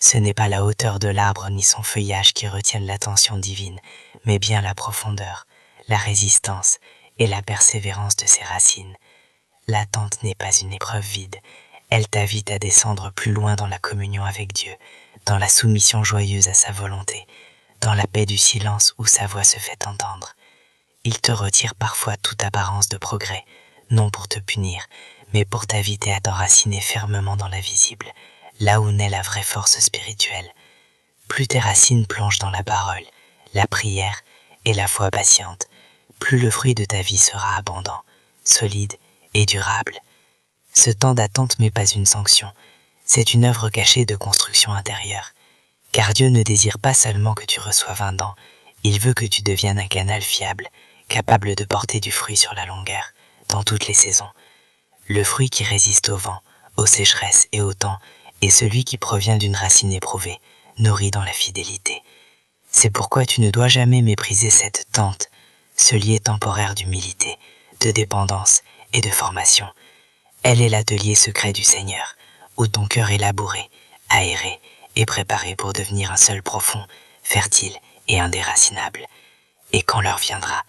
Ce n'est pas la hauteur de l'arbre ni son feuillage qui retiennent l'attention divine, mais bien la profondeur, la résistance et la persévérance de ses racines. L'attente n'est pas une épreuve vide, elle t'invite à descendre plus loin dans la communion avec Dieu, dans la soumission joyeuse à sa volonté, dans la paix du silence où sa voix se fait entendre. Il te retire parfois toute apparence de progrès, non pour te punir, mais pour t'inviter à t'enraciner fermement dans l'invisible, là où naît la vraie force spirituelle. Plus tes racines plongent dans la parole, la prière et la foi patiente, plus le fruit de ta vie sera abondant, solide et durable. Ce temps d'attente n'est pas une sanction, c'est une œuvre cachée de construction intérieure. Car Dieu ne désire pas seulement que tu reçoives un don, il veut que tu deviennes un canal fiable, capable de porter du fruit sur la longueur, dans toutes les saisons. Le fruit qui résiste au vent, aux sécheresses et au temps, est celui qui provient d'une racine éprouvée, nourrie dans la fidélité. C'est pourquoi tu ne dois jamais mépriser cette tente, ce lieu temporaire d'humilité, de dépendance et de formation. Elle est l'atelier secret du Seigneur, où ton cœur est labouré, aéré et préparé pour devenir un sol profond, fertile et indéracinable. Et quand l'heure viendra,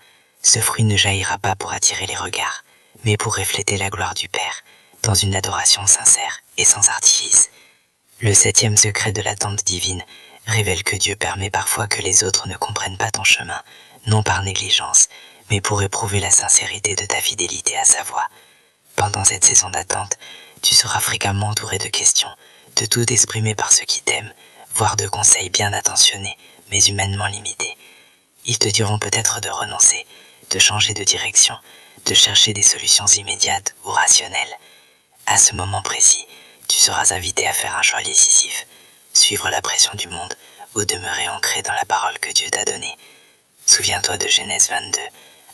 ce fruit ne jaillira pas pour attirer les regards, mais pour refléter la gloire du Père, dans une adoration sincère et sans artifice. Le 7e secret de l'attente divine révèle que Dieu permet parfois que les autres ne comprennent pas ton chemin, non par négligence, mais pour éprouver la sincérité de ta fidélité à sa voix. Pendant cette saison d'attente, tu seras fréquemment entouré de questions, de tout exprimer par ceux qui t'aiment, voire de conseils bien intentionnés, mais humainement limités. Ils te diront peut-être de renoncer, de changer de direction, de chercher des solutions immédiates ou rationnelles. À ce moment précis, tu seras invité à faire un choix décisif, suivre la pression du monde ou demeurer ancré dans la parole que Dieu t'a donnée. Souviens-toi de Genèse 22.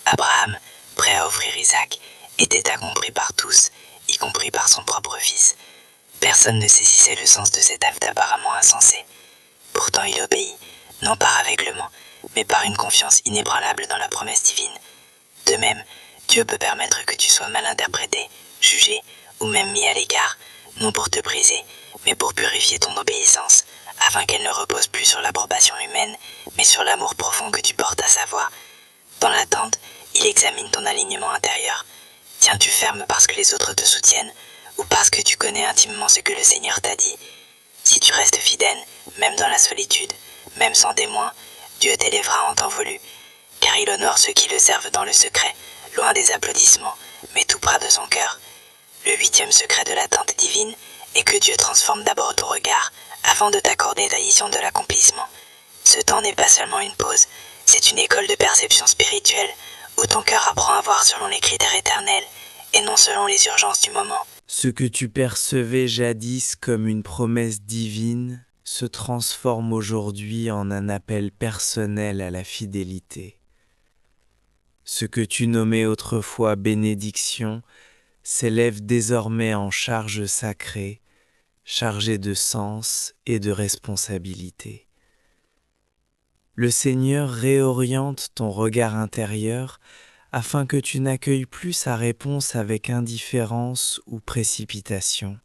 Abraham, prêt à offrir Isaac, était incompris par tous, y compris par son propre fils. Personne ne saisissait le sens de cet acte apparemment insensé. Pourtant il obéit, non par aveuglement, mais par une confiance inébranlable dans la promesse divine. De même, Dieu peut permettre que tu sois mal interprété, jugé ou même mis à l'écart, non pour te briser, mais pour purifier ton obéissance, afin qu'elle ne repose plus sur l'approbation humaine, mais sur l'amour profond que tu portes à sa voix. Dans l'attente, il examine ton alignement intérieur. Tiens-tu ferme parce que les autres te soutiennent, ou parce que tu connais intimement ce que le Seigneur t'a dit? Si tu restes fidèle, même dans la solitude, même sans témoin, Dieu t'élèvera en temps voulu, car il honore ceux qui le servent dans le secret, loin des applaudissements, mais tout près de son cœur. Le 8e secret de l'attente divine est que Dieu transforme d'abord ton regard avant de t'accorder la vision de l'accomplissement. Ce temps n'est pas seulement une pause, c'est une école de perception spirituelle où ton cœur apprend à voir selon les critères éternels et non selon les urgences du moment. Ce que tu percevais jadis comme une promesse divine se transforme aujourd'hui en un appel personnel à la fidélité. Ce que tu nommais autrefois bénédiction s'élève désormais en charge sacrée, chargée de sens et de responsabilité. Le Seigneur réoriente ton regard intérieur afin que tu n'accueilles plus sa réponse avec indifférence ou précipitation.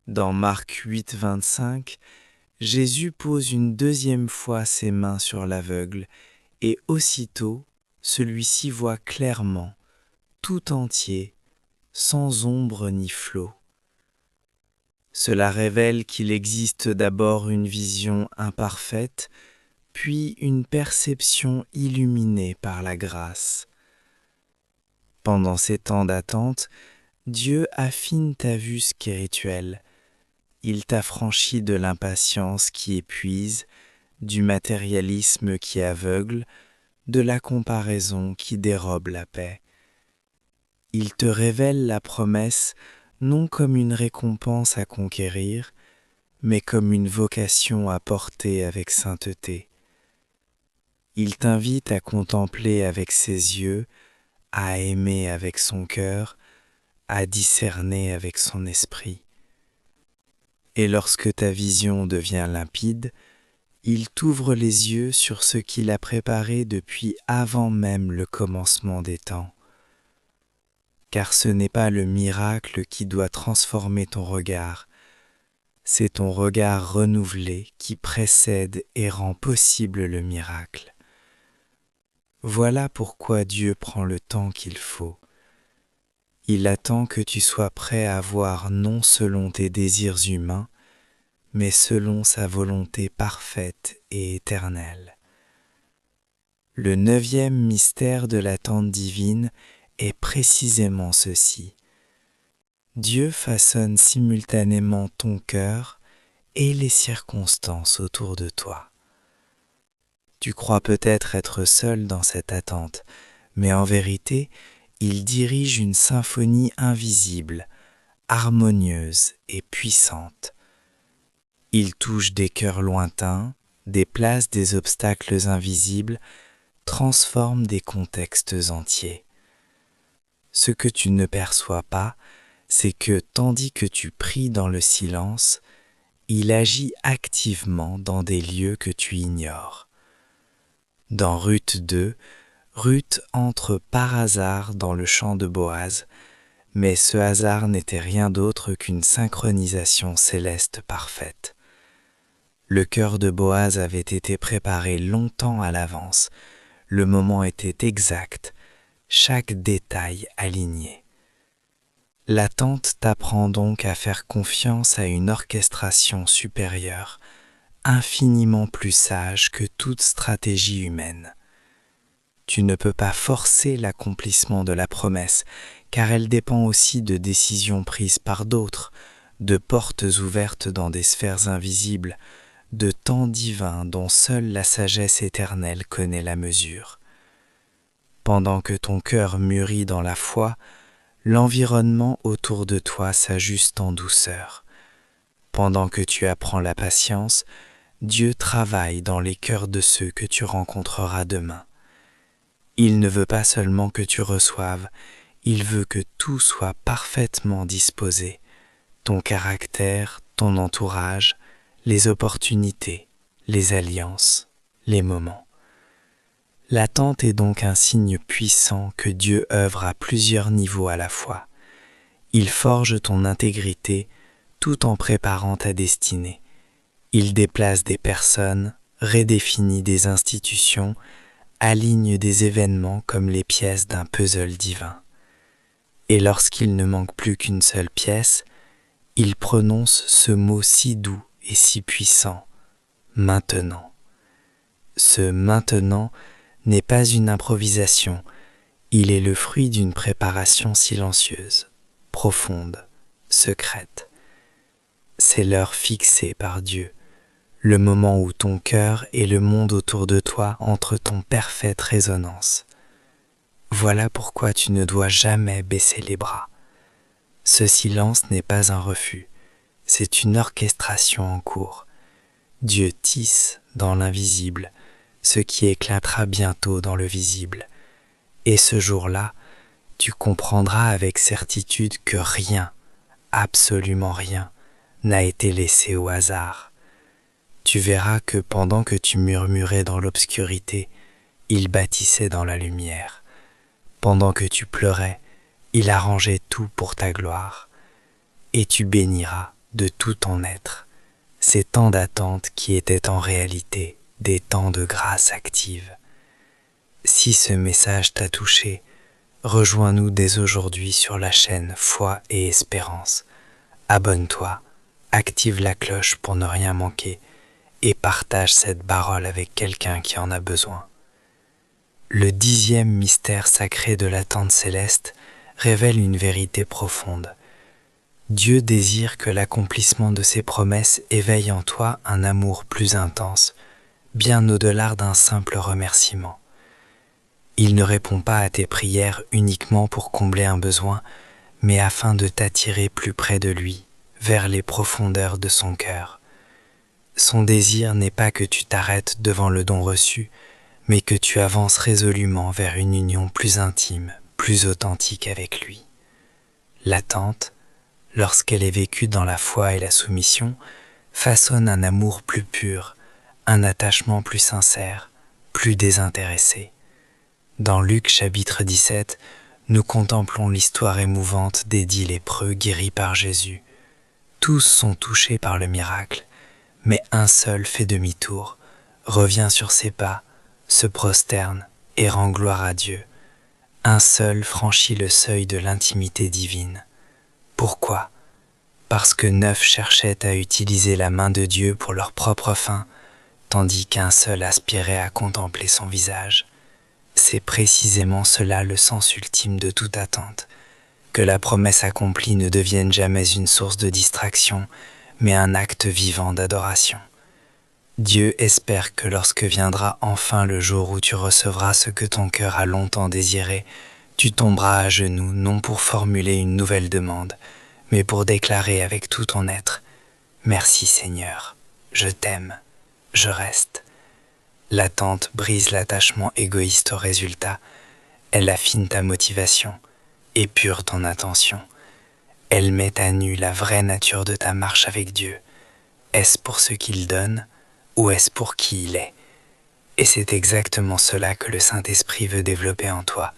Dans Marc 8, 25, Jésus pose une deuxième fois ses mains sur l'aveugle et aussitôt, celui-ci voit clairement, tout entier, sans ombre ni flot. Cela révèle qu'il existe d'abord une vision imparfaite, puis une perception illuminée par la grâce. Pendant ces temps d'attente, Dieu affine ta vue spirituelle. Il t'affranchit de l'impatience qui épuise, du matérialisme qui aveugle, de la comparaison qui dérobe la paix. Il te révèle la promesse non comme une récompense à conquérir, mais comme une vocation à porter avec sainteté. Il t'invite à contempler avec ses yeux, à aimer avec son cœur, à discerner avec son esprit. Et lorsque ta vision devient limpide, il t'ouvre les yeux sur ce qu'il a préparé depuis avant même le commencement des temps. Car ce n'est pas le miracle qui doit transformer ton regard, c'est ton regard renouvelé qui précède et rend possible le miracle. Voilà pourquoi Dieu prend le temps qu'il faut. Il attend que tu sois prêt à voir non selon tes désirs humains, mais selon sa volonté parfaite et éternelle. Le 9e mystère de l'attente divine est précisément ceci. Dieu façonne simultanément ton cœur et les circonstances autour de toi. Tu crois peut-être être seul dans cette attente, mais en vérité, il dirige une symphonie invisible, harmonieuse et puissante. Il touche des cœurs lointains, déplace des obstacles invisibles, transforme des contextes entiers. Ce que tu ne perçois pas, c'est que tandis que tu pries dans le silence, il agit activement dans des lieux que tu ignores. Dans Ruth 2, Ruth entre par hasard dans le champ de Boaz, mais ce hasard n'était rien d'autre qu'une synchronisation céleste parfaite. Le cœur de Boaz avait été préparé longtemps à l'avance, le moment était exact, chaque détail aligné. L'attente t'apprend donc à faire confiance à une orchestration supérieure, infiniment plus sage que toute stratégie humaine. Tu ne peux pas forcer l'accomplissement de la promesse, car elle dépend aussi de décisions prises par d'autres, de portes ouvertes dans des sphères invisibles, de temps divins dont seule la sagesse éternelle connaît la mesure. Pendant que ton cœur mûrit dans la foi, l'environnement autour de toi s'ajuste en douceur. Pendant que tu apprends la patience, Dieu travaille dans les cœurs de ceux que tu rencontreras demain. Il ne veut pas seulement que tu reçoives, il veut que tout soit parfaitement disposé, ton caractère, ton entourage, les opportunités, les alliances, les moments. L'attente est donc un signe puissant que Dieu œuvre à plusieurs niveaux à la fois. Il forge ton intégrité tout en préparant ta destinée. Il déplace des personnes, redéfinit des institutions, aligne des événements comme les pièces d'un puzzle divin. Et lorsqu'il ne manque plus qu'une seule pièce, il prononce ce mot si doux et si puissant, maintenant. Ce maintenant n'est pas une improvisation, il est le fruit d'une préparation silencieuse, profonde, secrète. C'est l'heure fixée par Dieu, le moment où ton cœur et le monde autour de toi entrent en parfaite résonance. Voilà pourquoi tu ne dois jamais baisser les bras. Ce silence n'est pas un refus, c'est une orchestration en cours. Dieu tisse dans l'invisible ce qui éclatera bientôt dans le visible. Et ce jour-là, tu comprendras avec certitude que rien, absolument rien, n'a été laissé au hasard. Tu verras que pendant que tu murmurais dans l'obscurité, il bâtissait dans la lumière. Pendant que tu pleurais, il arrangeait tout pour ta gloire. Et tu béniras de tout ton être ces temps d'attente qui étaient en réalité des temps de grâce active. Si ce message t'a touché, rejoins-nous dès aujourd'hui sur la chaîne Foi et Espérance. Abonne-toi, active la cloche pour ne rien manquer et partage cette parole avec quelqu'un qui en a besoin. Le 10e mystère sacré de l'attente céleste révèle une vérité profonde. Dieu désire que l'accomplissement de ses promesses éveille en toi un amour plus intense, bien au-delà d'un simple remerciement. Il ne répond pas à tes prières uniquement pour combler un besoin, mais afin de t'attirer plus près de lui, vers les profondeurs de son cœur. Son désir n'est pas que tu t'arrêtes devant le don reçu, mais que tu avances résolument vers une union plus intime, plus authentique avec lui. L'attente, lorsqu'elle est vécue dans la foi et la soumission, façonne un amour plus pur, un attachement plus sincère, plus désintéressé. Dans Luc chapitre 17, nous contemplons l'histoire émouvante des 10 lépreux guéris par Jésus. Tous sont touchés par le miracle, mais un seul fait demi-tour, revient sur ses pas, se prosterne et rend gloire à Dieu. Un seul franchit le seuil de l'intimité divine. Pourquoi ? Parce que 9 cherchaient à utiliser la main de Dieu pour leur propre fin, tandis qu'un seul aspirait à contempler son visage. C'est précisément cela le sens ultime de toute attente, que la promesse accomplie ne devienne jamais une source de distraction, mais un acte vivant d'adoration. Dieu espère que lorsque viendra enfin le jour où tu recevras ce que ton cœur a longtemps désiré, tu tomberas à genoux non pour formuler une nouvelle demande, mais pour déclarer avec tout ton être « Merci Seigneur, je t'aime, je reste ». L'attente brise l'attachement égoïste au résultat, elle affine ta motivation, épure ton intention. Elle met à nu la vraie nature de ta marche avec Dieu. Est-ce pour ce qu'il donne ou est-ce pour qui il est ? Et c'est exactement cela que le Saint-Esprit veut développer en toi,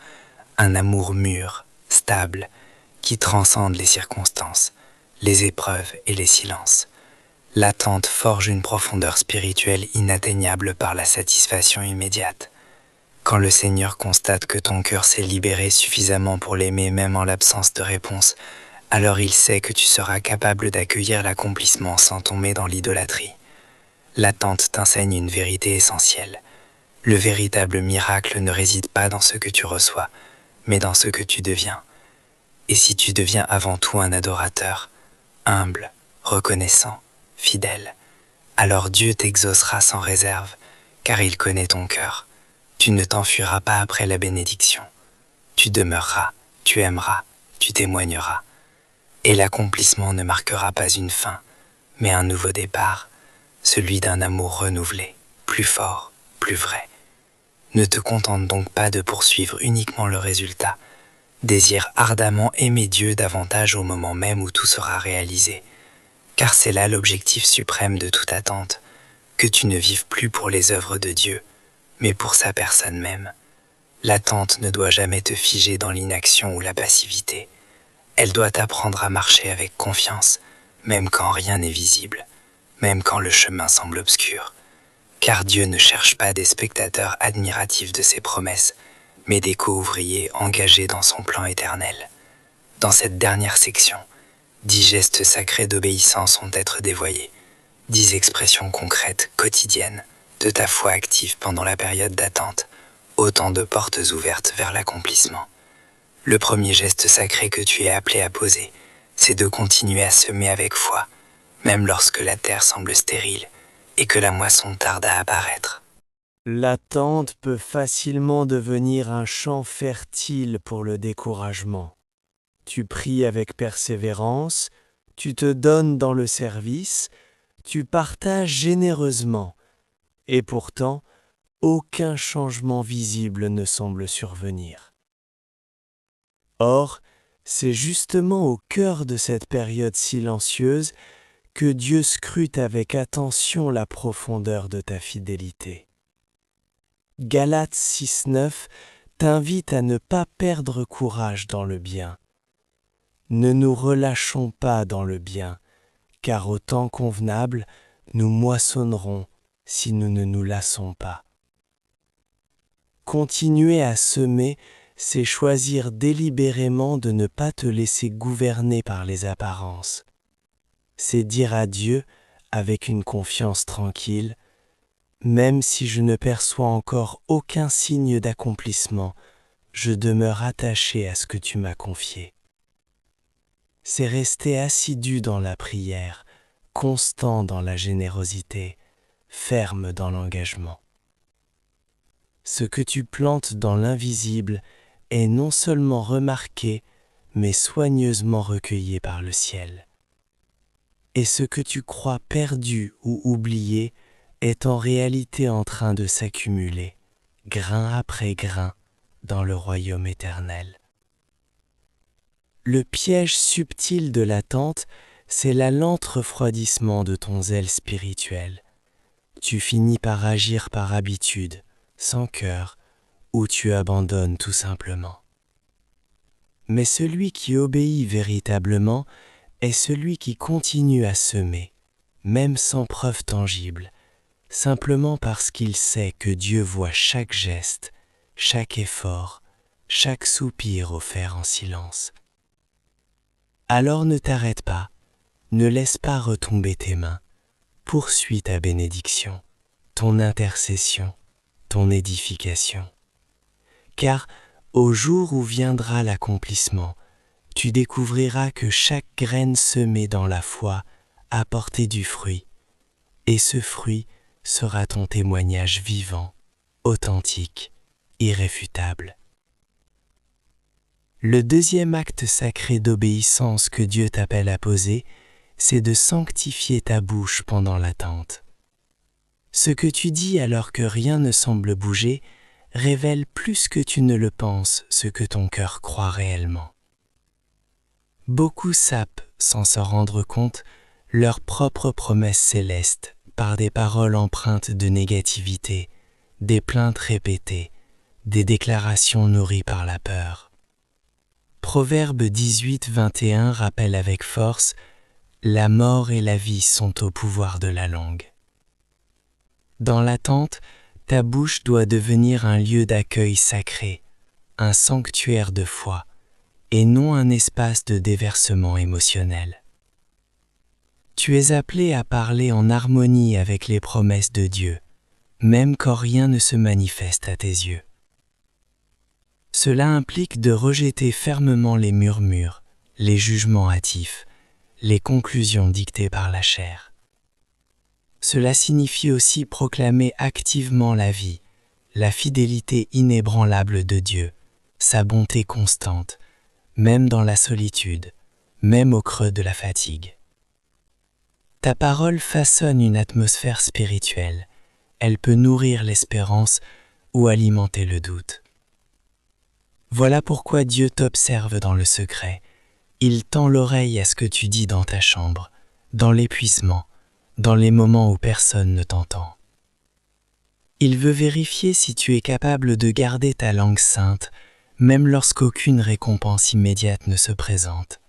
un amour mûr, stable, qui transcende les circonstances, les épreuves et les silences. L'attente forge une profondeur spirituelle inatteignable par la satisfaction immédiate. Quand le Seigneur constate que ton cœur s'est libéré suffisamment pour l'aimer même en l'absence de réponse, alors il sait que tu seras capable d'accueillir l'accomplissement sans tomber dans l'idolâtrie. L'attente t'enseigne une vérité essentielle. Le véritable miracle ne réside pas dans ce que tu reçois, mais dans ce que tu deviens. Et si tu deviens avant tout un adorateur, humble, reconnaissant, fidèle, alors Dieu t'exaucera sans réserve, car il connaît ton cœur. Tu ne t'enfuiras pas après la bénédiction. Tu demeureras, tu aimeras, tu témoigneras. Et l'accomplissement ne marquera pas une fin, mais un nouveau départ, celui d'un amour renouvelé, plus fort, plus vrai. Ne te contente donc pas de poursuivre uniquement le résultat. Désire ardemment aimer Dieu davantage au moment même où tout sera réalisé. Car c'est là l'objectif suprême de toute attente, que tu ne vives plus pour les œuvres de Dieu, mais pour sa personne même. L'attente ne doit jamais te figer dans l'inaction ou la passivité. Elle doit t'apprendre à marcher avec confiance, même quand rien n'est visible, même quand le chemin semble obscur. Car Dieu ne cherche pas des spectateurs admiratifs de ses promesses, mais des co-ouvriers engagés dans son plan éternel. Dans cette dernière section, 10 gestes sacrés d'obéissance vont être dévoyés, 10 expressions concrètes, quotidiennes, de ta foi active pendant la période d'attente, autant de portes ouvertes vers l'accomplissement. Le premier geste sacré que tu es appelé à poser, c'est de continuer à semer avec foi, même lorsque la terre semble stérile et que la moisson tarde à apparaître. L'attente peut facilement devenir un champ fertile pour le découragement. Tu pries avec persévérance, tu te donnes dans le service, tu partages généreusement, et pourtant, aucun changement visible ne semble survenir. Or, c'est justement au cœur de cette période silencieuse que Dieu scrute avec attention la profondeur de ta fidélité. Galates 6,9 t'invite à ne pas perdre courage dans le bien. Ne nous relâchons pas dans le bien, car au temps convenable, nous moissonnerons si nous ne nous lassons pas. Continuer à semer, c'est choisir délibérément de ne pas te laisser gouverner par les apparences. C'est dire à Dieu, avec une confiance tranquille, même si je ne perçois encore aucun signe d'accomplissement, je demeure attaché à ce que tu m'as confié. C'est rester assidu dans la prière, constant dans la générosité, ferme dans l'engagement. Ce que tu plantes dans l'invisible est non seulement remarqué, mais soigneusement recueilli par le ciel. Et ce que tu crois perdu ou oublié est en réalité en train de s'accumuler, grain après grain, dans le royaume éternel. Le piège subtil de l'attente, c'est la lente refroidissement de ton zèle spirituel. Tu finis par agir par habitude, sans cœur, ou tu abandonnes tout simplement. Mais celui qui obéit véritablement est celui qui continue à semer, même sans preuve tangible, simplement parce qu'il sait que Dieu voit chaque geste, chaque effort, chaque soupir offert en silence. Alors ne t'arrête pas, ne laisse pas retomber tes mains, poursuis ta bénédiction, ton intercession, ton édification. Car au jour où viendra l'accomplissement, tu découvriras que chaque graine semée dans la foi a porté du fruit, et ce fruit sera ton témoignage vivant, authentique, irréfutable. Le deuxième acte sacré d'obéissance que Dieu t'appelle à poser, c'est de sanctifier ta bouche pendant l'attente. Ce que tu dis alors que rien ne semble bouger révèle plus que tu ne le penses ce que ton cœur croit réellement. Beaucoup sapent, sans s'en rendre compte, leurs propres promesses célestes par des paroles empreintes de négativité, des plaintes répétées, des déclarations nourries par la peur. Proverbe 18-21 rappelle avec force « La mort et la vie sont au pouvoir de la langue ». Dans l'attente, ta bouche doit devenir un lieu d'accueil sacré, un sanctuaire de foi, et non un espace de déversement émotionnel. Tu es appelé à parler en harmonie avec les promesses de Dieu, même quand rien ne se manifeste à tes yeux. Cela implique de rejeter fermement les murmures, les jugements hâtifs, les conclusions dictées par la chair. Cela signifie aussi proclamer activement la vie, la fidélité inébranlable de Dieu, sa bonté constante, même dans la solitude, même au creux de la fatigue. Ta parole façonne une atmosphère spirituelle. Elle peut nourrir l'espérance ou alimenter le doute. Voilà pourquoi Dieu t'observe dans le secret. Il tend l'oreille à ce que tu dis dans ta chambre, dans l'épuisement, dans les moments où personne ne t'entend. Il veut vérifier si tu es capable de garder ta langue sainte, même lorsqu'aucune récompense immédiate ne se présente.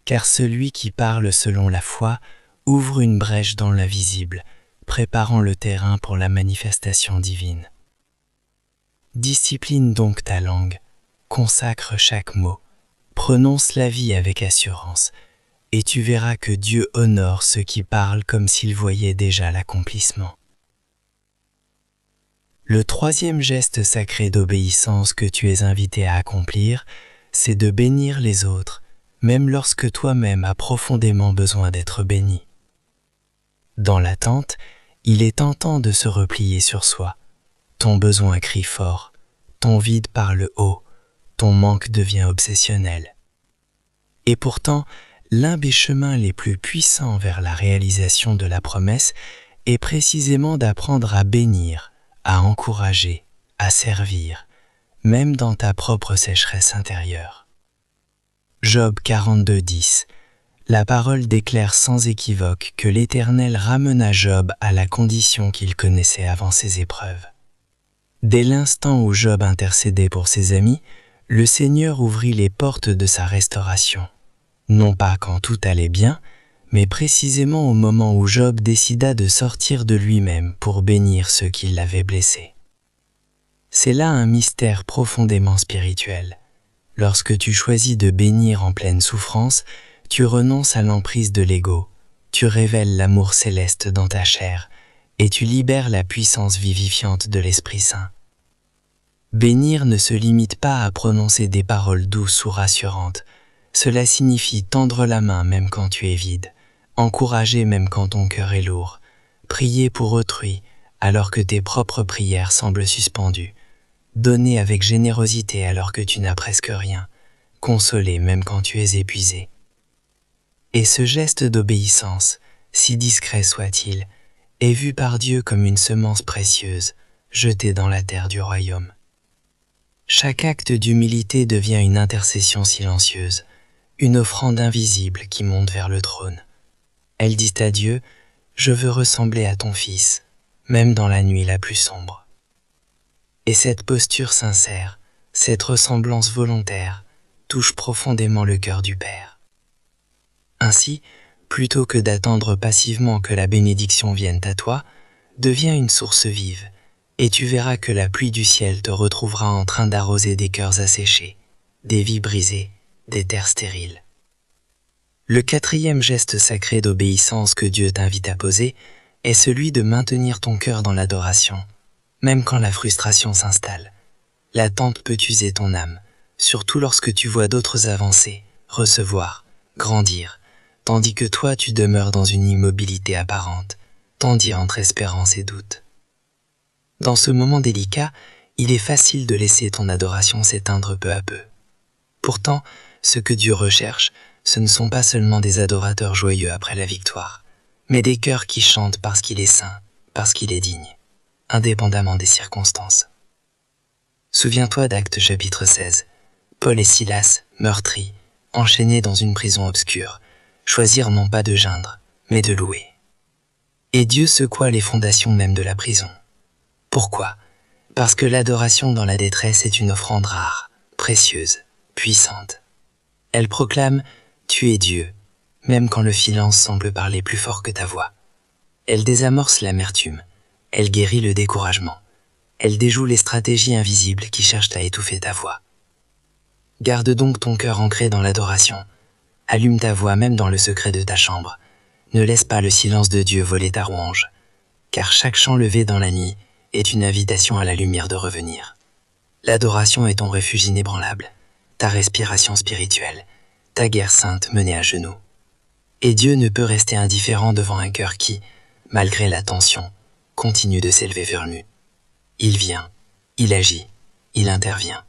Car celui qui parle selon la foi ouvre une brèche dans l'invisible, préparant le terrain pour la manifestation divine. Discipline donc ta langue, consacre chaque mot, prononce la vie avec assurance, et tu verras que Dieu honore ceux qui parlent comme s'ils voyaient déjà l'accomplissement. Le troisième geste sacré d'obéissance que tu es invité à accomplir, c'est de bénir les autres, même lorsque toi-même as profondément besoin d'être béni. Dans l'attente, il est tentant de se replier sur soi. Ton besoin crie fort, ton vide parle haut, ton manque devient obsessionnel. Et pourtant, l'un des chemins les plus puissants vers la réalisation de la promesse est précisément d'apprendre à bénir, à encourager, à servir, même dans ta propre sécheresse intérieure. Job 42:10. La parole déclare sans équivoque que l'Éternel ramena Job à la condition qu'il connaissait avant ses épreuves. Dès l'instant où Job intercédait pour ses amis, le Seigneur ouvrit les portes de sa restauration. Non pas quand tout allait bien, mais précisément au moment où Job décida de sortir de lui-même pour bénir ceux qui l'avaient blessé. C'est là un mystère profondément spirituel. Lorsque tu choisis de bénir en pleine souffrance, tu renonces à l'emprise de l'ego, tu révèles l'amour céleste dans ta chair, et tu libères la puissance vivifiante de l'Esprit Saint. Bénir ne se limite pas à prononcer des paroles douces ou rassurantes. Cela signifie tendre la main même quand tu es vide, encourager même quand ton cœur est lourd, prier pour autrui alors que tes propres prières semblent suspendues, donner avec générosité alors que tu n'as presque rien, consoler même quand tu es épuisé. Et ce geste d'obéissance, si discret soit-il, est vu par Dieu comme une semence précieuse, jetée dans la terre du royaume. Chaque acte d'humilité devient une intercession silencieuse, une offrande invisible qui monte vers le trône. Elles disent à Dieu, « Je veux ressembler à ton Fils, même dans la nuit la plus sombre. » Et cette posture sincère, cette ressemblance volontaire, touche profondément le cœur du Père. Ainsi, plutôt que d'attendre passivement que la bénédiction vienne à toi, deviens une source vive, et tu verras que la pluie du ciel te retrouvera en train d'arroser des cœurs asséchés, des vies brisées, des terres stériles. Le quatrième geste sacré d'obéissance que Dieu t'invite à poser est celui de maintenir ton cœur dans l'adoration, même quand la frustration s'installe. L'attente peut user ton âme, surtout lorsque tu vois d'autres avancer, recevoir, grandir, tandis que toi tu demeures dans une immobilité apparente, tendue entre espérance et doute. Dans ce moment délicat, il est facile de laisser ton adoration s'éteindre peu à peu. Pourtant, ce que Dieu recherche, ce ne sont pas seulement des adorateurs joyeux après la victoire, mais des cœurs qui chantent parce qu'il est saint, parce qu'il est digne, indépendamment des circonstances. Souviens-toi d'Actes chapitre 16. Paul et Silas, meurtris, enchaînés dans une prison obscure, choisirent non pas de geindre, mais de louer. Et Dieu secoua les fondations même de la prison. Pourquoi ? Parce que l'adoration dans la détresse est une offrande rare, précieuse, puissante. Elle proclame « Tu es Dieu », même quand le silence semble parler plus fort que ta voix. Elle désamorce l'amertume, elle guérit le découragement, elle déjoue les stratégies invisibles qui cherchent à étouffer ta voix. Garde donc ton cœur ancré dans l'adoration, allume ta voix même dans le secret de ta chambre, ne laisse pas le silence de Dieu voler ta louange, car chaque chant levé dans la nuit est une invitation à la lumière de revenir. L'adoration est ton refuge inébranlable, ta respiration spirituelle, ta guerre sainte menée à genoux. Et Dieu ne peut rester indifférent devant un cœur qui, malgré la tension, continue de s'élever vers lui. Il vient, il agit, il intervient.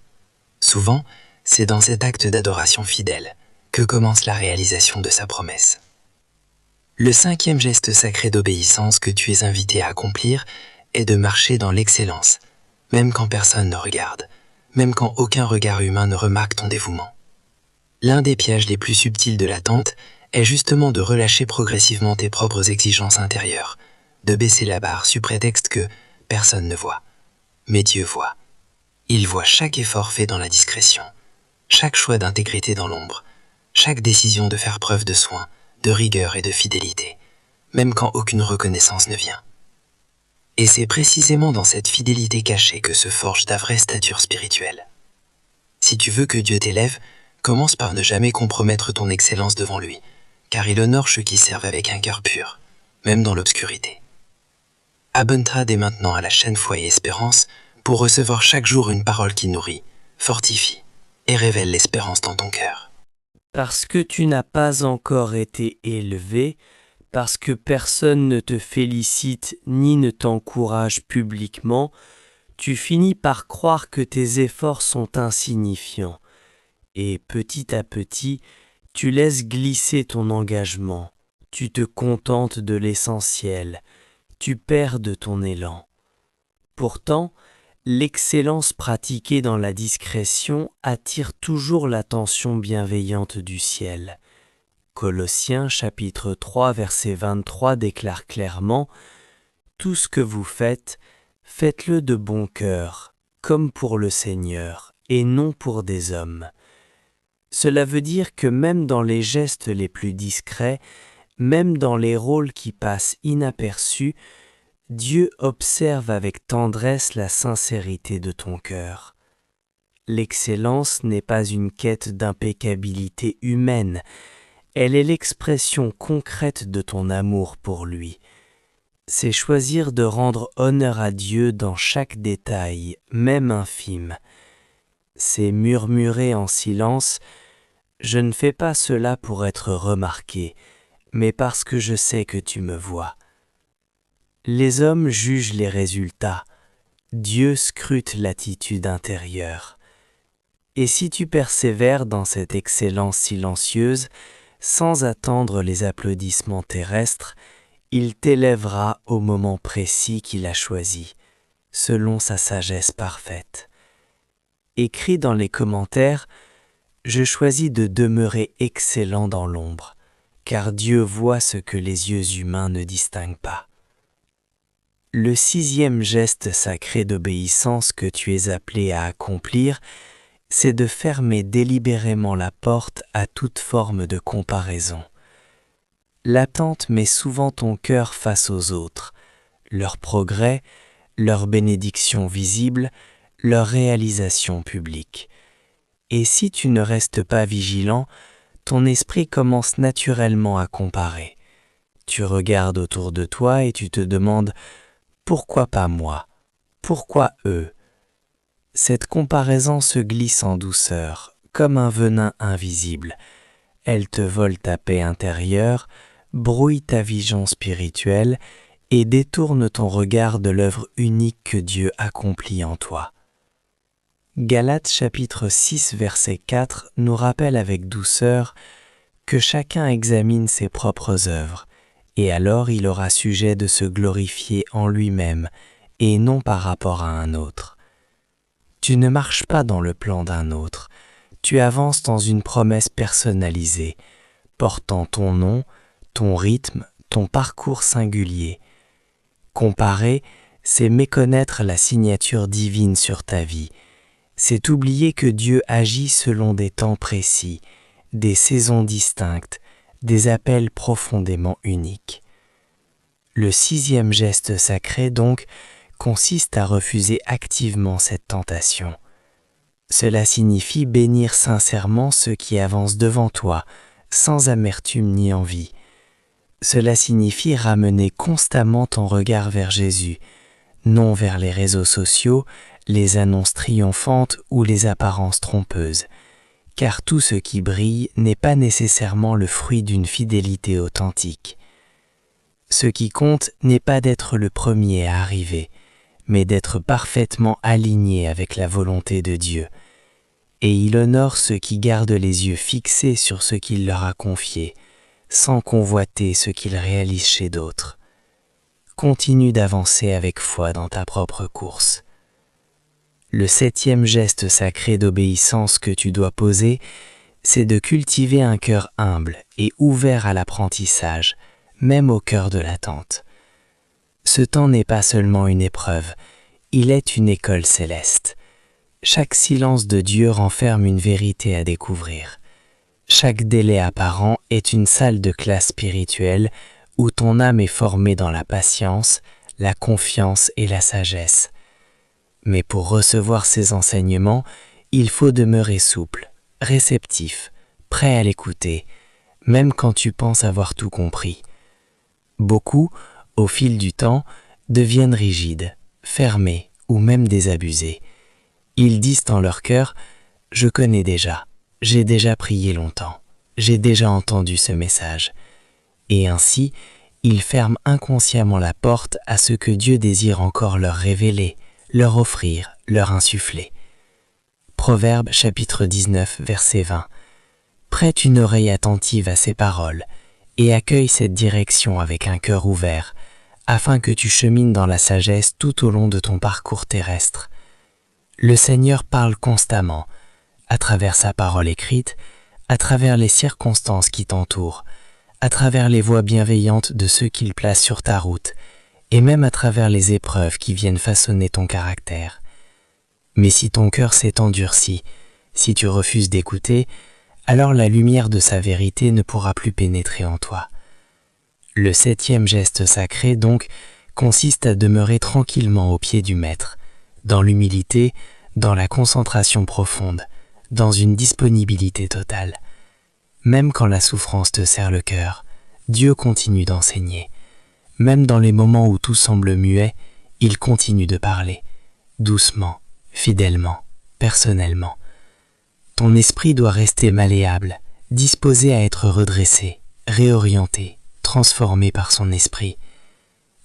Souvent, c'est dans cet acte d'adoration fidèle que commence la réalisation de sa promesse. Le cinquième geste sacré d'obéissance que tu es invité à accomplir est de marcher dans l'excellence, même quand personne ne regarde, même quand aucun regard humain ne remarque ton dévouement. L'un des pièges les plus subtils de l'attente est justement de relâcher progressivement tes propres exigences intérieures, de baisser la barre sous prétexte que personne ne voit. Mais Dieu voit. Il voit chaque effort fait dans la discrétion, chaque choix d'intégrité dans l'ombre, chaque décision de faire preuve de soin, de rigueur et de fidélité, même quand aucune reconnaissance ne vient. Et c'est précisément dans cette fidélité cachée que se forge ta vraie stature spirituelle. Si tu veux que Dieu t'élève, commence par ne jamais compromettre ton excellence devant lui, car il honore ceux qui servent avec un cœur pur, même dans l'obscurité. Abonne-toi dès maintenant à la chaîne Foi et Espérance pour recevoir chaque jour une parole qui nourrit, fortifie et révèle l'espérance dans ton cœur. Parce que tu n'as pas encore été élevé, parce que personne ne te félicite ni ne t'encourage publiquement, tu finis par croire que tes efforts sont insignifiants. Et petit à petit, tu laisses glisser ton engagement, tu te contentes de l'essentiel, tu perds de ton élan. Pourtant, l'excellence pratiquée dans la discrétion attire toujours l'attention bienveillante du ciel. Colossiens chapitre 3 verset 23 déclare clairement « Tout ce que vous faites, faites-le de bon cœur, comme pour le Seigneur, et non pour des hommes. » Cela veut dire que même dans les gestes les plus discrets, même dans les rôles qui passent inaperçus, Dieu observe avec tendresse la sincérité de ton cœur. L'excellence n'est pas une quête d'impeccabilité humaine, elle est l'expression concrète de ton amour pour lui. C'est choisir de rendre honneur à Dieu dans chaque détail, même infime. C'est murmurer en silence « Je ne fais pas cela pour être remarqué, mais parce que je sais que tu me vois. » Les hommes jugent les résultats, Dieu scrute l'attitude intérieure. Et si tu persévères dans cette excellence silencieuse, sans attendre les applaudissements terrestres, il t'élèvera au moment précis qu'il a choisi, selon sa sagesse parfaite. Écris dans les commentaires Je choisis de demeurer excellent dans l'ombre, car Dieu voit ce que les yeux humains ne distinguent pas. Le 6e geste sacré d'obéissance que tu es appelé à accomplir, c'est de fermer délibérément la porte à toute forme de comparaison. L'attente met souvent ton cœur face aux autres, leur progrès, leur bénédiction visible, leur réalisation publique. Et si tu ne restes pas vigilant, ton esprit commence naturellement à comparer. Tu regardes autour de toi et tu te demandes « Pourquoi pas moi? Pourquoi eux ?» Cette comparaison se glisse en douceur, comme un venin invisible. Elle te vole ta paix intérieure, brouille ta vision spirituelle et détourne ton regard de l'œuvre unique que Dieu accomplit en toi. Galates chapitre 6 verset 4 nous rappelle avec douceur que chacun examine ses propres œuvres, et alors il aura sujet de se glorifier en lui-même et non par rapport à un autre. Tu ne marches pas dans le plan d'un autre, tu avances dans une promesse personnalisée, portant ton nom, ton rythme, ton parcours singulier. Comparer, c'est méconnaître la signature divine sur ta vie. C'est oublier que Dieu agit selon des temps précis, des saisons distinctes, des appels profondément uniques. Le 6e geste sacré, donc, consiste à refuser activement cette tentation. Cela signifie bénir sincèrement ceux qui avancent devant toi, sans amertume ni envie. Cela signifie ramener constamment ton regard vers Jésus, non vers les réseaux sociaux, les annonces triomphantes ou les apparences trompeuses, car tout ce qui brille n'est pas nécessairement le fruit d'une fidélité authentique. Ce qui compte n'est pas d'être le premier à arriver, mais d'être parfaitement aligné avec la volonté de Dieu. Et il honore ceux qui gardent les yeux fixés sur ce qu'il leur a confié, sans convoiter ce qu'ils réalisent chez d'autres. Continue d'avancer avec foi dans ta propre course. Le 7e geste sacré d'obéissance que tu dois poser, c'est de cultiver un cœur humble et ouvert à l'apprentissage, même au cœur de l'attente. Ce temps n'est pas seulement une épreuve, il est une école céleste. Chaque silence de Dieu renferme une vérité à découvrir. Chaque délai apparent est une salle de classe spirituelle où ton âme est formée dans la patience, la confiance et la sagesse. Mais pour recevoir ces enseignements, il faut demeurer souple, réceptif, prêt à l'écouter, même quand tu penses avoir tout compris. Beaucoup, au fil du temps, deviennent rigides, fermés ou même désabusés. Ils disent en leur cœur « Je connais déjà, j'ai déjà prié longtemps, j'ai déjà entendu ce message ». Et ainsi, ils ferment inconsciemment la porte à ce que Dieu désire encore leur révéler, leur offrir, leur insuffler. Proverbe chapitre 19 verset 20. Prête une oreille attentive à ces paroles et accueille cette direction avec un cœur ouvert, afin que tu chemines dans la sagesse tout au long de ton parcours terrestre. Le Seigneur parle constamment, à travers sa parole écrite, à travers les circonstances qui t'entourent, à travers les voies bienveillantes de ceux qu'il place sur ta route, et même à travers les épreuves qui viennent façonner ton caractère. Mais si ton cœur s'est endurci, si tu refuses d'écouter, alors la lumière de sa vérité ne pourra plus pénétrer en toi. Le 7e geste sacré, donc, consiste à demeurer tranquillement au pied du Maître, dans l'humilité, dans la concentration profonde, dans une disponibilité totale. Même quand la souffrance te serre le cœur, Dieu continue d'enseigner. Même dans les moments où tout semble muet, il continue de parler, doucement, fidèlement, personnellement. Ton esprit doit rester malléable, disposé à être redressé, réorienté, transformé par son esprit.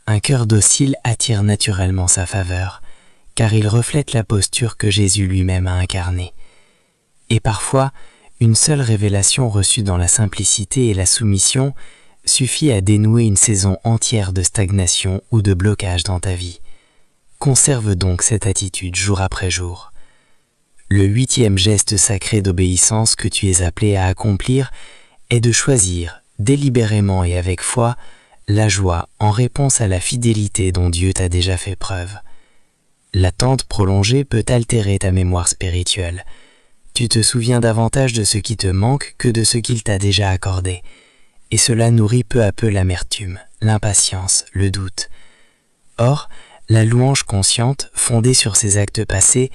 Un cœur docile attire naturellement sa faveur, car il reflète la posture que Jésus lui-même a incarnée. Et parfois, une seule révélation reçue dans la simplicité et la soumission suffit à dénouer une saison entière de stagnation ou de blocage dans ta vie. Conserve donc cette attitude jour après jour. Le 8e geste sacré d'obéissance que tu es appelé à accomplir est de choisir, délibérément et avec foi, la joie en réponse à la fidélité dont Dieu t'a déjà fait preuve. L'attente prolongée peut altérer ta mémoire spirituelle. Tu te souviens davantage de ce qui te manque que de ce qu'il t'a déjà accordé, et cela nourrit peu à peu l'amertume, l'impatience, le doute. Or, la louange consciente, fondée sur ces actes passés,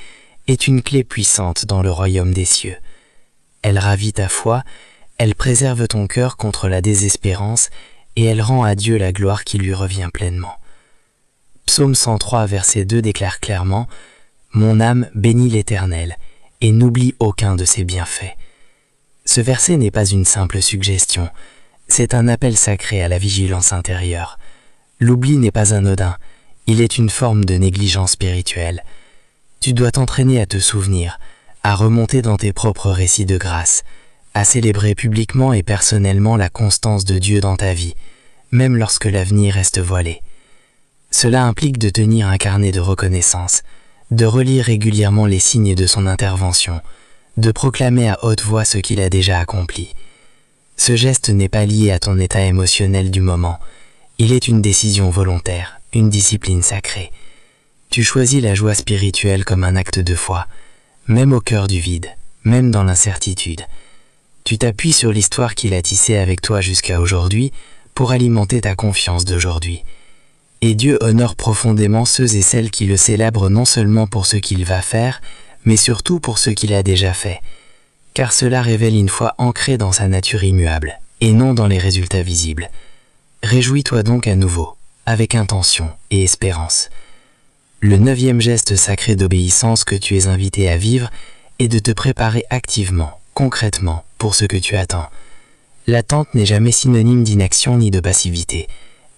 est une clé puissante dans le royaume des cieux. Elle ravit ta foi, elle préserve ton cœur contre la désespérance et elle rend à Dieu la gloire qui lui revient pleinement. Psaume 103, verset 2 déclare clairement « Mon âme bénit l'Éternel et n'oublie aucun de ses bienfaits ». Ce verset n'est pas une simple suggestion, c'est un appel sacré à la vigilance intérieure. L'oubli n'est pas anodin, il est une forme de négligence spirituelle. Tu dois t'entraîner à te souvenir, à remonter dans tes propres récits de grâce, à célébrer publiquement et personnellement la constance de Dieu dans ta vie, même lorsque l'avenir reste voilé. Cela implique de tenir un carnet de reconnaissance, de relire régulièrement les signes de son intervention, de proclamer à haute voix ce qu'il a déjà accompli. Ce geste n'est pas lié à ton état émotionnel du moment, il est une décision volontaire, une discipline sacrée. Tu choisis la joie spirituelle comme un acte de foi, même au cœur du vide, même dans l'incertitude. Tu t'appuies sur l'histoire qu'il a tissée avec toi jusqu'à aujourd'hui pour alimenter ta confiance d'aujourd'hui. Et Dieu honore profondément ceux et celles qui le célèbrent non seulement pour ce qu'il va faire, mais surtout pour ce qu'il a déjà fait. Car cela révèle une foi ancrée dans sa nature immuable, et non dans les résultats visibles. Réjouis-toi donc à nouveau, avec intention et espérance. Le 9e geste sacré d'obéissance que tu es invité à vivre est de te préparer activement, concrètement, pour ce que tu attends. L'attente n'est jamais synonyme d'inaction ni de passivité.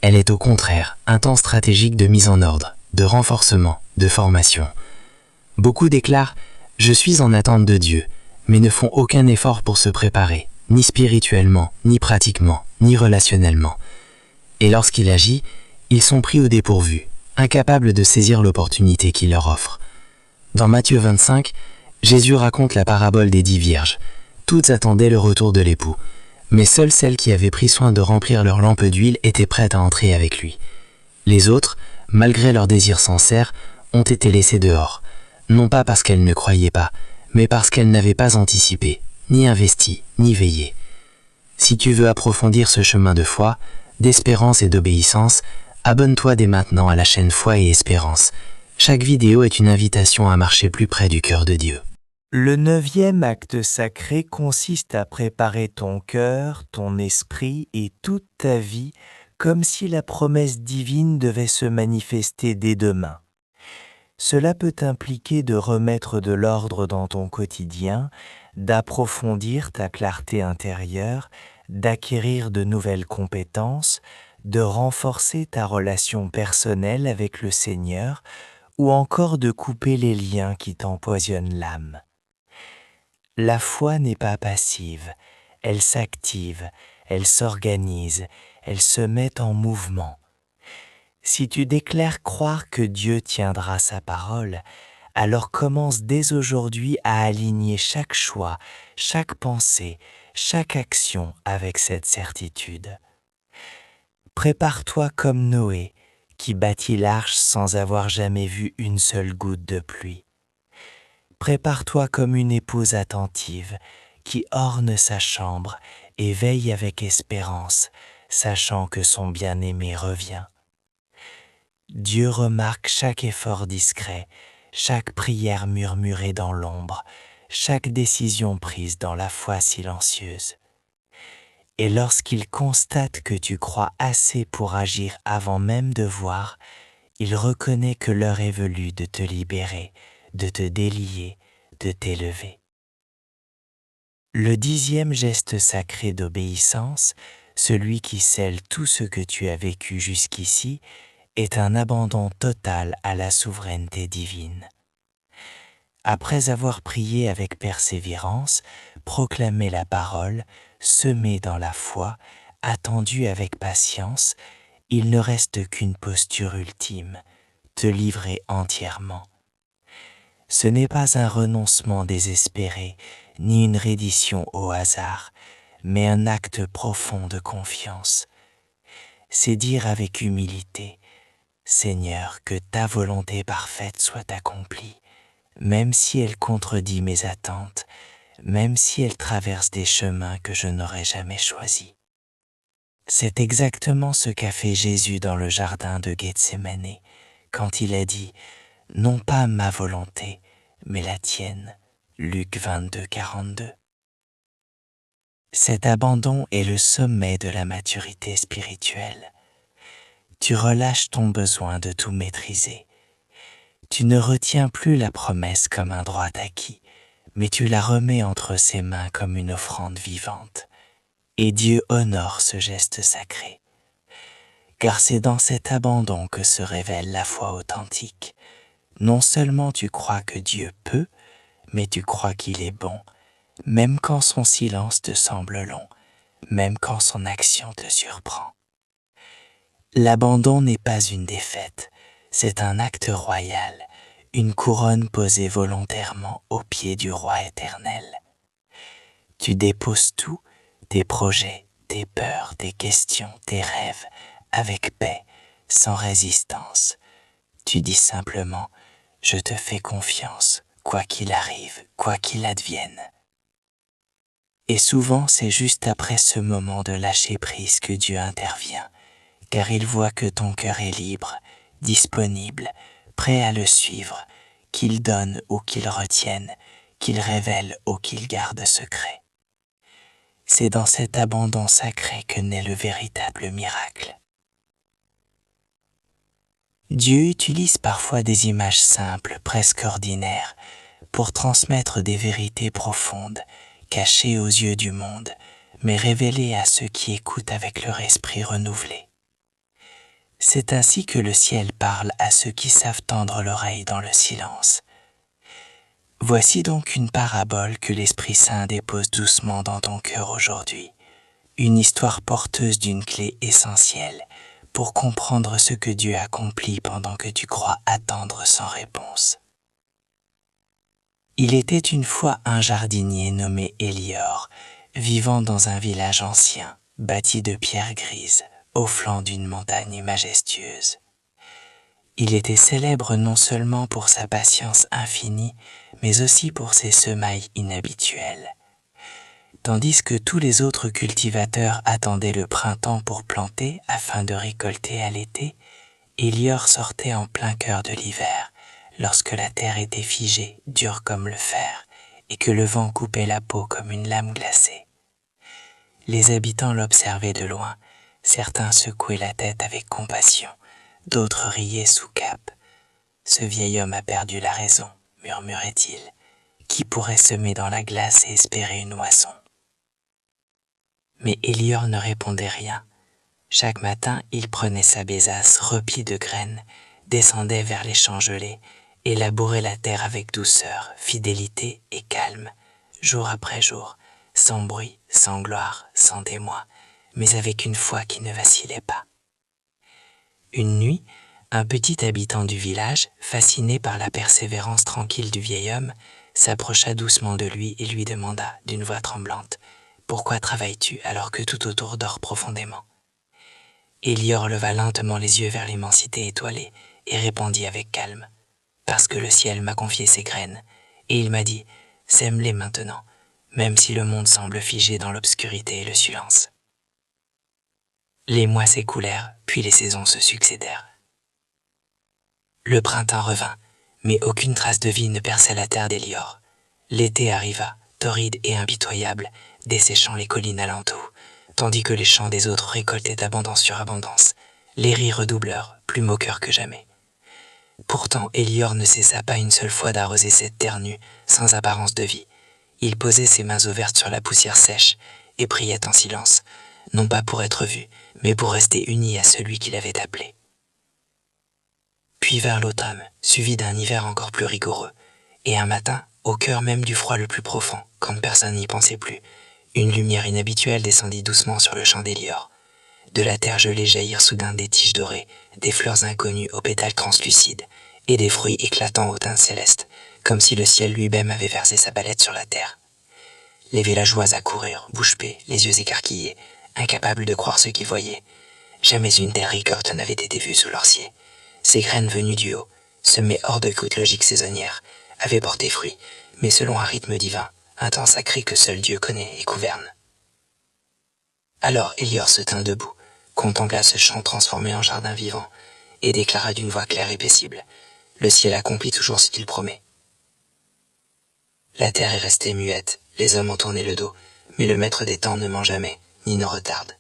Elle est au contraire un temps stratégique de mise en ordre, de renforcement, de formation. Beaucoup déclarent « Je suis en attente de Dieu », mais ne font aucun effort pour se préparer, ni spirituellement, ni pratiquement, ni relationnellement. Et lorsqu'il agit, ils sont pris au dépourvu, incapables de saisir l'opportunité qu'il leur offre. Dans Matthieu 25, Jésus raconte la parabole des 10 vierges. Toutes attendaient le retour de l'époux, mais seules celles qui avaient pris soin de remplir leur lampe d'huile étaient prêtes à entrer avec lui. Les autres, malgré leur désir sincère, ont été laissées dehors, non pas parce qu'elles ne croyaient pas, mais parce qu'elles n'avaient pas anticipé, ni investi, ni veillé. Si tu veux approfondir ce chemin de foi, d'espérance et d'obéissance, abonne-toi dès maintenant à la chaîne Foi et Espérance. Chaque vidéo est une invitation à marcher plus près du cœur de Dieu. Le 9e acte sacré consiste à préparer ton cœur, ton esprit et toute ta vie comme si la promesse divine devait se manifester dès demain. Cela peut impliquer de remettre de l'ordre dans ton quotidien, d'approfondir ta clarté intérieure, d'acquérir de nouvelles compétences, de renforcer ta relation personnelle avec le Seigneur ou encore de couper les liens qui t'empoisonnent l'âme. La foi n'est pas passive, elle s'active, elle s'organise, elle se met en mouvement. Si tu déclares croire que Dieu tiendra sa parole, alors commence dès aujourd'hui à aligner chaque choix, chaque pensée, chaque action avec cette certitude. Prépare-toi comme Noé, qui bâtit l'arche sans avoir jamais vu une seule goutte de pluie. Prépare-toi comme une épouse attentive, qui orne sa chambre et veille avec espérance, sachant que son bien-aimé revient. Dieu remarque chaque effort discret, chaque prière murmurée dans l'ombre, chaque décision prise dans la foi silencieuse. Et lorsqu'il constate que tu crois assez pour agir avant même de voir, il reconnaît que l'heure est venue de te libérer, de te délier, de t'élever. Le 10e geste sacré d'obéissance, celui qui scelle tout ce que tu as vécu jusqu'ici, est un abandon total à la souveraineté divine. Après avoir prié avec persévérance, proclamé la parole, semé dans la foi, attendu avec patience, il ne reste qu'une posture ultime, te livrer entièrement. Ce n'est pas un renoncement désespéré, ni une reddition au hasard, mais un acte profond de confiance. C'est dire avec humilité, Seigneur, que ta volonté parfaite soit accomplie, même si elle contredit mes attentes, même si elle traverse des chemins que je n'aurais jamais choisis. C'est exactement ce qu'a fait Jésus dans le jardin de Gethsémane, quand il a dit « Non pas ma volonté, mais la tienne ». Luc 22, 42. Cet abandon est le sommet de la maturité spirituelle. Tu relâches ton besoin de tout maîtriser. Tu ne retiens plus la promesse comme un droit acquis, mais tu la remets entre ses mains comme une offrande vivante. Et Dieu honore ce geste sacré. Car c'est dans cet abandon que se révèle la foi authentique. Non seulement tu crois que Dieu peut, mais tu crois qu'il est bon, même quand son silence te semble long, même quand son action te surprend. L'abandon n'est pas une défaite, c'est un acte royal, une couronne posée volontairement aux pieds du roi éternel. Tu déposes tout, tes projets, tes peurs, tes questions, tes rêves, avec paix, sans résistance. Tu dis simplement « Je te fais confiance, quoi qu'il arrive, quoi qu'il advienne ». Et souvent c'est juste après ce moment de lâcher prise que Dieu intervient, car il voit que ton cœur est libre, disponible, prêt à le suivre, qu'il donne ou qu'il retienne, qu'il révèle ou qu'il garde secret. C'est dans cet abandon sacré que naît le véritable miracle. Dieu utilise parfois des images simples, presque ordinaires, pour transmettre des vérités profondes, cachées aux yeux du monde, mais révélées à ceux qui écoutent avec leur esprit renouvelé. C'est ainsi que le ciel parle à ceux qui savent tendre l'oreille dans le silence. Voici donc une parabole que l'Esprit Saint dépose doucement dans ton cœur aujourd'hui, une histoire porteuse d'une clé essentielle pour comprendre ce que Dieu accomplit pendant que tu crois attendre sans réponse. Il était une fois un jardinier nommé Élior, vivant dans un village ancien, bâti de pierres grises, au flanc d'une montagne majestueuse. Il était célèbre non seulement pour sa patience infinie, mais aussi pour ses semailles inhabituelles. Tandis que tous les autres cultivateurs attendaient le printemps pour planter afin de récolter à l'été, Élior sortait en plein cœur de l'hiver, lorsque la terre était figée, dure comme le fer, et que le vent coupait la peau comme une lame glacée. Les habitants l'observaient de loin, certains secouaient la tête avec compassion, d'autres riaient sous cape. « Ce vieil homme a perdu la raison », murmurait-il. « Qui pourrait semer dans la glace et espérer une moisson ?» Mais Élior ne répondait rien. Chaque matin, il prenait sa besace remplie de graines, descendait vers les champs gelés et labourait la terre avec douceur, fidélité et calme, jour après jour, sans bruit, sans gloire, sans témoin, mais avec une foi qui ne vacillait pas. Une nuit, un petit habitant du village, fasciné par la persévérance tranquille du vieil homme, s'approcha doucement de lui et lui demanda, d'une voix tremblante, « Pourquoi travailles-tu alors que tout autour dort profondément ?» Élior leva lentement les yeux vers l'immensité étoilée et répondit avec calme, « Parce que le ciel m'a confié ses graines, et il m'a dit, sème-les maintenant, même si le monde semble figé dans l'obscurité et le silence. » Les mois s'écoulèrent, puis les saisons se succédèrent. Le printemps revint, mais aucune trace de vie ne perçait la terre d'Élior. L'été arriva, torride et impitoyable, desséchant les collines alentour, tandis que les champs des autres récoltaient d'abondance sur abondance. Les rires redoublèrent, plus moqueurs que jamais. Pourtant, Élior ne cessa pas une seule fois d'arroser cette terre nue, sans apparence de vie. Il posait ses mains ouvertes sur la poussière sèche et priait en silence, non pas pour être vu, mais pour rester uni à celui qui l'avait appelé. Puis vers l'automne, suivi d'un hiver encore plus rigoureux, et un matin, au cœur même du froid le plus profond, quand personne n'y pensait plus, une lumière inhabituelle descendit doucement sur le champ d'Élior. De la terre gelée jaillirent soudain des tiges dorées, des fleurs inconnues aux pétales translucides, et des fruits éclatants au teint céleste, comme si le ciel lui-même avait versé sa palette sur la terre. Les villageois accoururent, bouche bée, les yeux écarquillés, incapables de croire ce qu'ils voyaient. Jamais une terre récolte n'avait été vue sous l'orcier. Ces graines venues du haut, semées hors de toute logique saisonnière, avaient porté fruit, mais selon un rythme divin, un temps sacré que seul Dieu connaît et gouverne. Alors Hélior se tint debout, contempla ce champ transformé en jardin vivant, et déclara d'une voix claire et paisible, « Le ciel accomplit toujours ce qu'il promet. » La terre est restée muette, les hommes ont tourné le dos, mais le maître des temps ne ment jamais, ni ne retarde.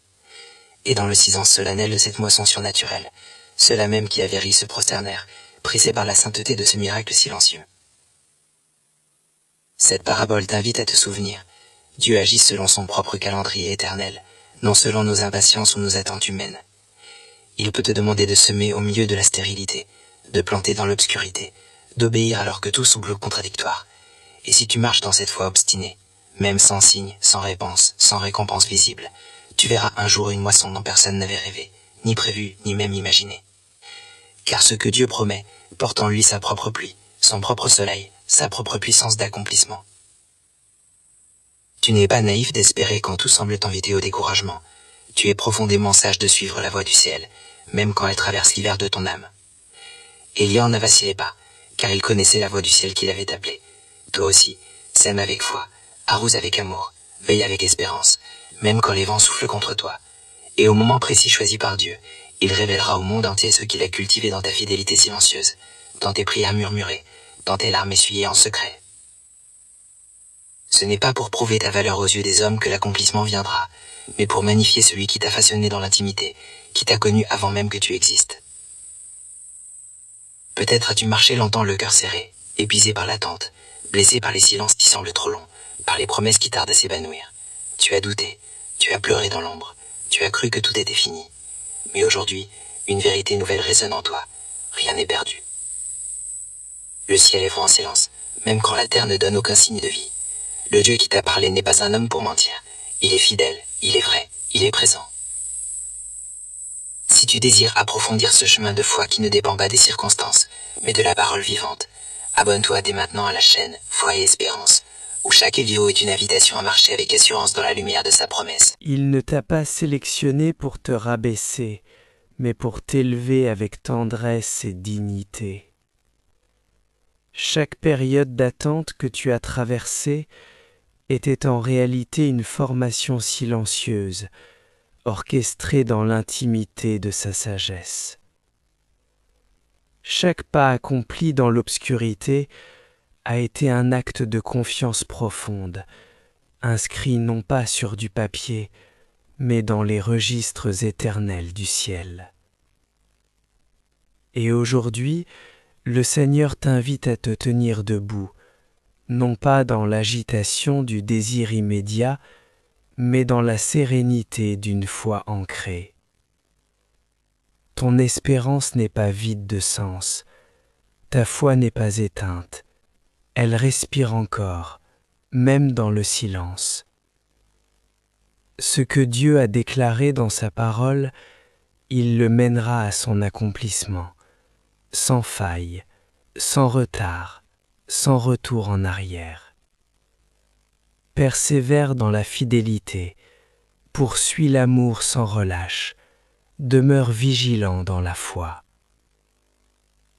Et dans le silence solennel de cette moisson surnaturelle, ceux-là même qui avaient ri se prosternèrent, pressés par la sainteté de ce miracle silencieux. Cette parabole t'invite à te souvenir, Dieu agit selon son propre calendrier éternel, non selon nos impatiences ou nos attentes humaines. Il peut te demander de semer au milieu de la stérilité, de planter dans l'obscurité, d'obéir alors que tout semble contradictoire. Et si tu marches dans cette voie obstinée, même sans signe, sans réponse, sans récompense visible, tu verras un jour une moisson dont personne n'avait rêvé, ni prévu, ni même imaginé. Car ce que Dieu promet porte en lui sa propre pluie, son propre soleil, sa propre puissance d'accomplissement. Tu n'es pas naïf d'espérer quand tout semble t'inviter au découragement. Tu es profondément sage de suivre la voie du ciel, même quand elle traverse l'hiver de ton âme. Hélior ne vacillait pas, car il connaissait la voie du ciel qu'il avait appelée. Toi aussi, sème avec foi, arrose avec amour, veille avec espérance, même quand les vents soufflent contre toi. Et au moment précis choisi par Dieu, il révélera au monde entier ce qu'il a cultivé dans ta fidélité silencieuse, dans tes prières murmurées, dans tes larmes essuyées en secret. Ce n'est pas pour prouver ta valeur aux yeux des hommes que l'accomplissement viendra, mais pour magnifier celui qui t'a façonné dans l'intimité, qui t'a connu avant même que tu existes. Peut-être as-tu marché longtemps le cœur serré, épuisé par l'attente, blessé par les silences qui semblent trop longs, par les promesses qui tardent à s'évanouir. Tu as douté, tu as pleuré dans l'ombre, tu as cru que tout était fini. Mais aujourd'hui, une vérité nouvelle résonne en toi. Rien n'est perdu. Le ciel est franc en silence, même quand la terre ne donne aucun signe de vie. Le Dieu qui t'a parlé n'est pas un homme pour mentir. Il est fidèle, il est vrai, il est présent. Si tu désires approfondir ce chemin de foi qui ne dépend pas des circonstances, mais de la parole vivante, abonne-toi dès maintenant à la chaîne Foi et Espérance, où chaque vidéo est une invitation à marcher avec assurance dans la lumière de sa promesse. Il ne t'a pas sélectionné pour te rabaisser, mais pour t'élever avec tendresse et dignité. Chaque période d'attente que tu as traversée était en réalité une formation silencieuse, orchestrée dans l'intimité de sa sagesse. Chaque pas accompli dans l'obscurité a été un acte de confiance profonde, inscrit non pas sur du papier, mais dans les registres éternels du ciel. Et aujourd'hui, le Seigneur t'invite à te tenir debout, non pas dans l'agitation du désir immédiat, mais dans la sérénité d'une foi ancrée. Ton espérance n'est pas vide de sens, ta foi n'est pas éteinte, elle respire encore, même dans le silence. Ce que Dieu a déclaré dans sa parole, il le mènera à son accomplissement, sans faille, sans retard, sans retour en arrière. Persévère dans la fidélité, poursuis l'amour sans relâche, demeure vigilant dans la foi.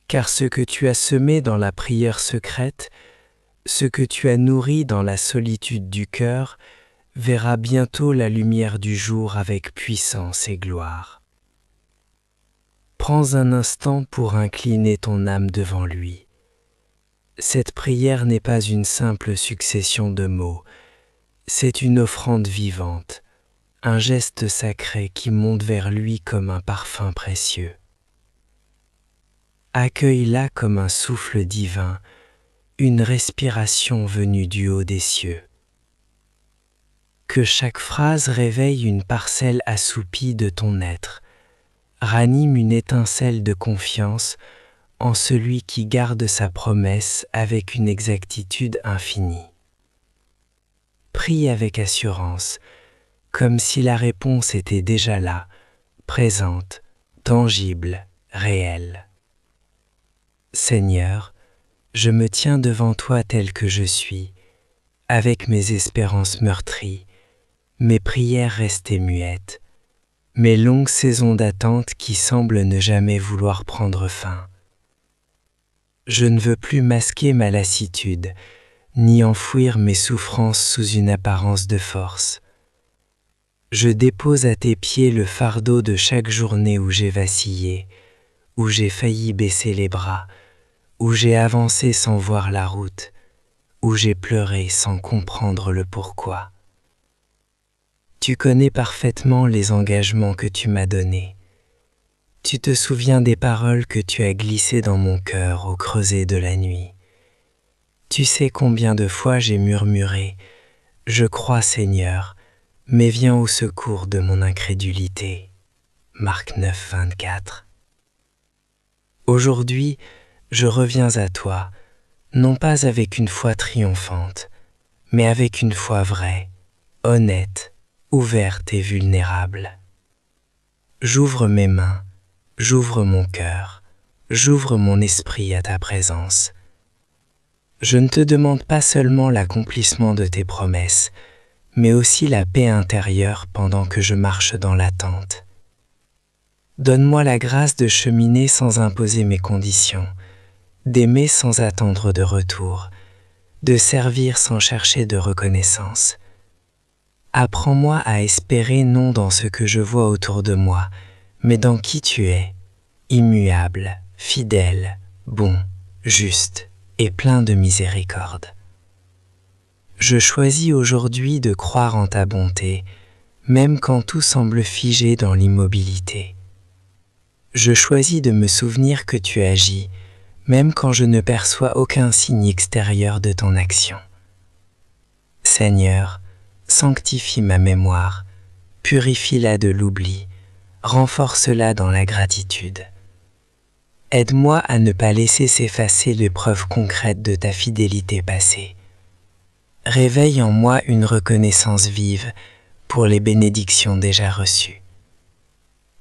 Car ce que tu as semé dans la prière secrète, ce que tu as nourri dans la solitude du cœur, verra bientôt la lumière du jour avec puissance et gloire. Prends un instant pour incliner ton âme devant lui. Cette prière n'est pas une simple succession de mots, c'est une offrande vivante, un geste sacré qui monte vers lui comme un parfum précieux. Accueille-la comme un souffle divin, une respiration venue du haut des cieux. Que chaque phrase réveille une parcelle assoupie de ton être, ranime une étincelle de confiance en celui qui garde sa promesse avec une exactitude infinie. Prie avec assurance, comme si la réponse était déjà là, présente, tangible, réelle. Seigneur, Je me tiens devant toi tel que je suis, avec mes espérances meurtries, mes prières restées muettes, mes longues saisons d'attente qui semblent ne jamais vouloir prendre fin. Je ne veux plus masquer ma lassitude, ni enfouir mes souffrances sous une apparence de force. Je dépose à tes pieds le fardeau de chaque journée où j'ai vacillé, où j'ai failli baisser les bras, où j'ai avancé sans voir la route, où j'ai pleuré sans comprendre le pourquoi. Tu connais parfaitement les engagements que tu m'as donnés. Tu te souviens des paroles que tu as glissées dans mon cœur au creuset de la nuit. Tu sais combien de fois j'ai murmuré « Je crois, Seigneur, mais viens au secours de mon incrédulité. » Marc 9, 24. Aujourd'hui, je reviens à toi, non pas avec une foi triomphante, mais avec une foi vraie, honnête, ouverte et vulnérable. J'ouvre mes mains, j'ouvre mon cœur, j'ouvre mon esprit à ta présence. Je ne te demande pas seulement l'accomplissement de tes promesses, mais aussi la paix intérieure pendant que je marche dans l'attente. Donne-moi la grâce de cheminer sans imposer mes conditions, d'aimer sans attendre de retour, de servir sans chercher de reconnaissance. Apprends-moi à espérer non dans ce que je vois autour de moi, mais dans qui tu es, immuable, fidèle, bon, juste et plein de miséricorde. Je choisis aujourd'hui de croire en ta bonté, même quand tout semble figé dans l'immobilité. Je choisis de me souvenir que tu agis, même quand je ne perçois aucun signe extérieur de ton action. Seigneur, sanctifie ma mémoire, purifie-la de l'oubli, renforce-la dans la gratitude. Aide-moi à ne pas laisser s'effacer les preuves concrètes de ta fidélité passée. Réveille en moi une reconnaissance vive pour les bénédictions déjà reçues.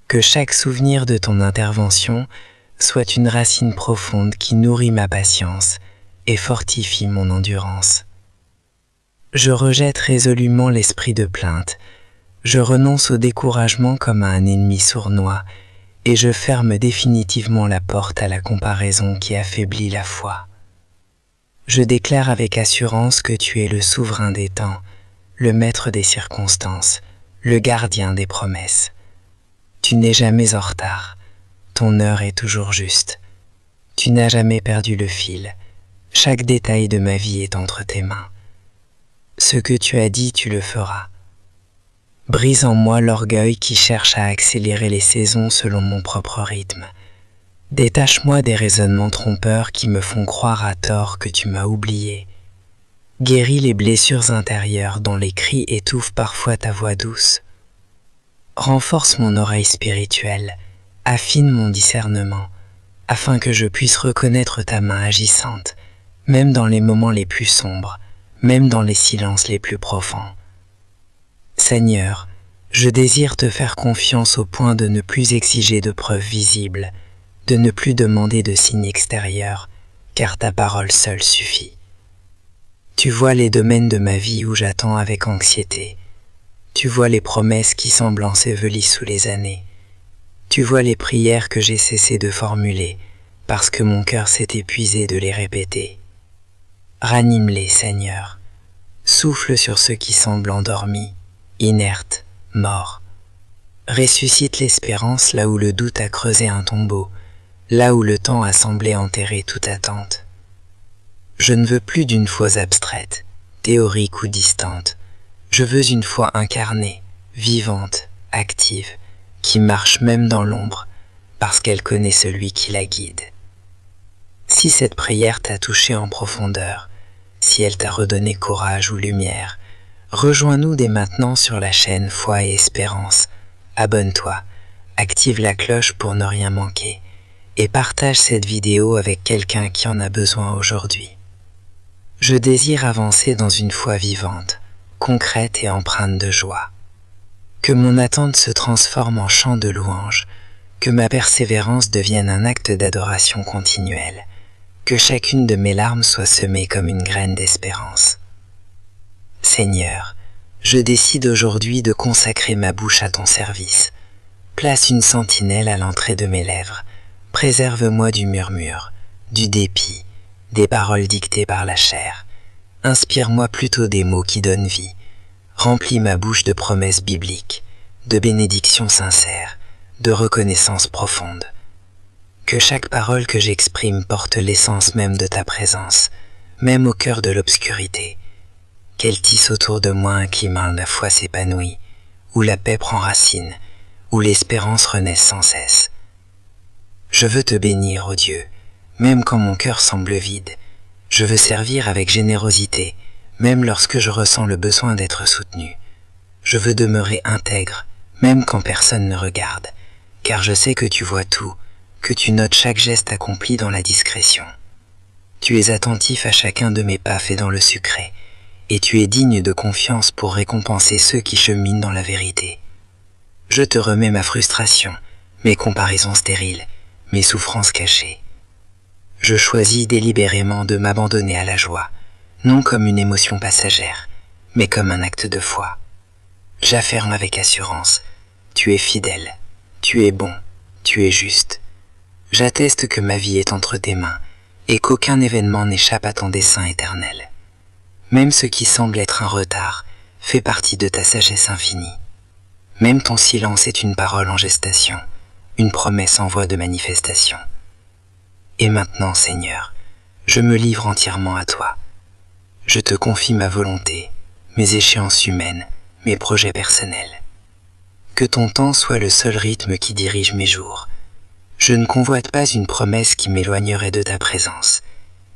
Que chaque souvenir de ton intervention soit une racine profonde qui nourrit ma patience et fortifie mon endurance. Je rejette résolument l'esprit de plainte, je renonce au découragement comme à un ennemi sournois et je ferme définitivement la porte à la comparaison qui affaiblit la foi. Je déclare avec assurance que tu es le souverain des temps, le maître des circonstances, le gardien des promesses. Tu n'es jamais en retard, ton heure est toujours juste. Tu n'as jamais perdu le fil, chaque détail de ma vie est entre tes mains. Ce que tu as dit, tu le feras. Brise en moi l'orgueil qui cherche à accélérer les saisons selon mon propre rythme. Détache-moi des raisonnements trompeurs qui me font croire à tort que tu m'as oublié. Guéris les blessures intérieures dont les cris étouffent parfois ta voix douce. Renforce mon oreille spirituelle, affine mon discernement, afin que je puisse reconnaître ta main agissante, même dans les moments les plus sombres, même dans les silences les plus profonds. Seigneur, je désire te faire confiance au point de ne plus exiger de preuves visibles, de ne plus demander de signes extérieurs, car ta parole seule suffit. Tu vois les domaines de ma vie où j'attends avec anxiété. Tu vois les promesses qui semblent ensevelies sous les années. Tu vois les prières que j'ai cessé de formuler, parce que mon cœur s'est épuisé de les répéter. Ranime-les, Seigneur. Souffle sur ceux qui semblent endormis, inertes, morts. Ressuscite l'espérance là où le doute a creusé un tombeau, là où le temps a semblé enterrer toute attente. Je ne veux plus d'une foi abstraite, théorique ou distante. Je veux une foi incarnée, vivante, active, qui marche même dans l'ombre, parce qu'elle connaît celui qui la guide. Si cette prière t'a touché en profondeur, si elle t'a redonné courage ou lumière, rejoins-nous dès maintenant sur la chaîne Foi et Espérance. Abonne-toi, active la cloche pour ne rien manquer, et partage cette vidéo avec quelqu'un qui en a besoin aujourd'hui. Je désire avancer dans une foi vivante, concrète et empreinte de joie. Que mon attente se transforme en chant de louange, que ma persévérance devienne un acte d'adoration continuelle, Que chacune de mes larmes soit semée comme une graine d'espérance. Seigneur, je décide aujourd'hui de consacrer ma bouche à ton service. Place une sentinelle à l'entrée de mes lèvres. Préserve-moi du murmure, du dépit, des paroles dictées par la chair. Inspire-moi plutôt des mots qui donnent vie. Remplis ma bouche de promesses bibliques, de bénédictions sincères, de reconnaissance profonde. Que chaque parole que j'exprime porte l'essence même de ta présence, même au cœur de l'obscurité. Qu'elle tisse autour de moi un climat où la foi s'épanouit, où la paix prend racine, où l'espérance renaît sans cesse. Je veux te bénir, ô Dieu, même quand mon cœur semble vide. Je veux servir avec générosité, même lorsque je ressens le besoin d'être soutenu. Je veux demeurer intègre, même quand personne ne regarde, car je sais que tu vois tout, que tu notes chaque geste accompli dans la discrétion. Tu es attentif à chacun de mes pas faits dans le secret, et tu es digne de confiance pour récompenser ceux qui cheminent dans la vérité. Je te remets ma frustration, mes comparaisons stériles, mes souffrances cachées. Je choisis délibérément de m'abandonner à la joie, non comme une émotion passagère, mais comme un acte de foi. J'affirme avec assurance, tu es fidèle, tu es bon, tu es juste. J'atteste que ma vie est entre tes mains, et qu'aucun événement n'échappe à ton dessein éternel. Même ce qui semble être un retard fait partie de ta sagesse infinie. Même ton silence est une parole en gestation, une promesse en voie de manifestation. Et maintenant, Seigneur, je me livre entièrement à toi. Je te confie ma volonté, mes échéances humaines, mes projets personnels. Que ton temps soit le seul rythme qui dirige mes jours. Je ne convoite pas une promesse qui m'éloignerait de ta présence.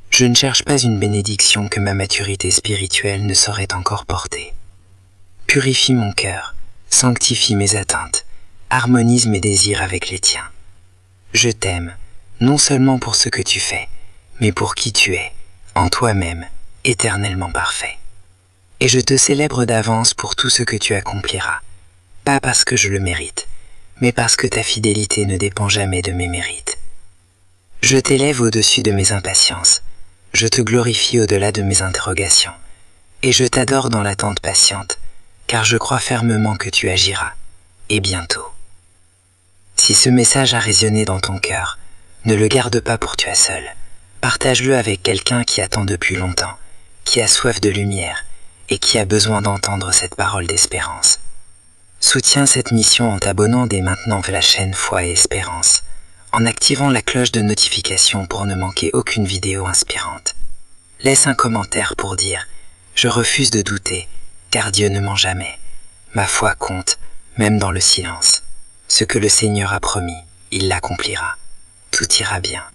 Je ne cherche pas une bénédiction que ma maturité spirituelle ne saurait encore porter. Purifie mon cœur, sanctifie mes atteintes, harmonise mes désirs avec les tiens. Je t'aime, non seulement pour ce que tu fais, mais pour qui tu es, en toi-même, éternellement parfait. Et je te célèbre d'avance pour tout ce que tu accompliras, pas parce que je le mérite, mais parce que ta fidélité ne dépend jamais de mes mérites. Je t'élève au-dessus de mes impatiences, je te glorifie au-delà de mes interrogations, et je t'adore dans l'attente patiente, car je crois fermement que tu agiras, et bientôt. Si ce message a résonné dans ton cœur, ne le garde pas pour toi seul, partage-le avec quelqu'un qui attend depuis longtemps, qui a soif de lumière, et qui a besoin d'entendre cette parole d'espérance. Soutiens cette mission en t'abonnant dès maintenant à la chaîne Foi et Espérance, en activant la cloche de notification pour ne manquer aucune vidéo inspirante. Laisse un commentaire pour dire « Je refuse de douter, car Dieu ne ment jamais. Ma foi compte, même dans le silence. Ce que le Seigneur a promis, il l'accomplira. Tout ira bien. »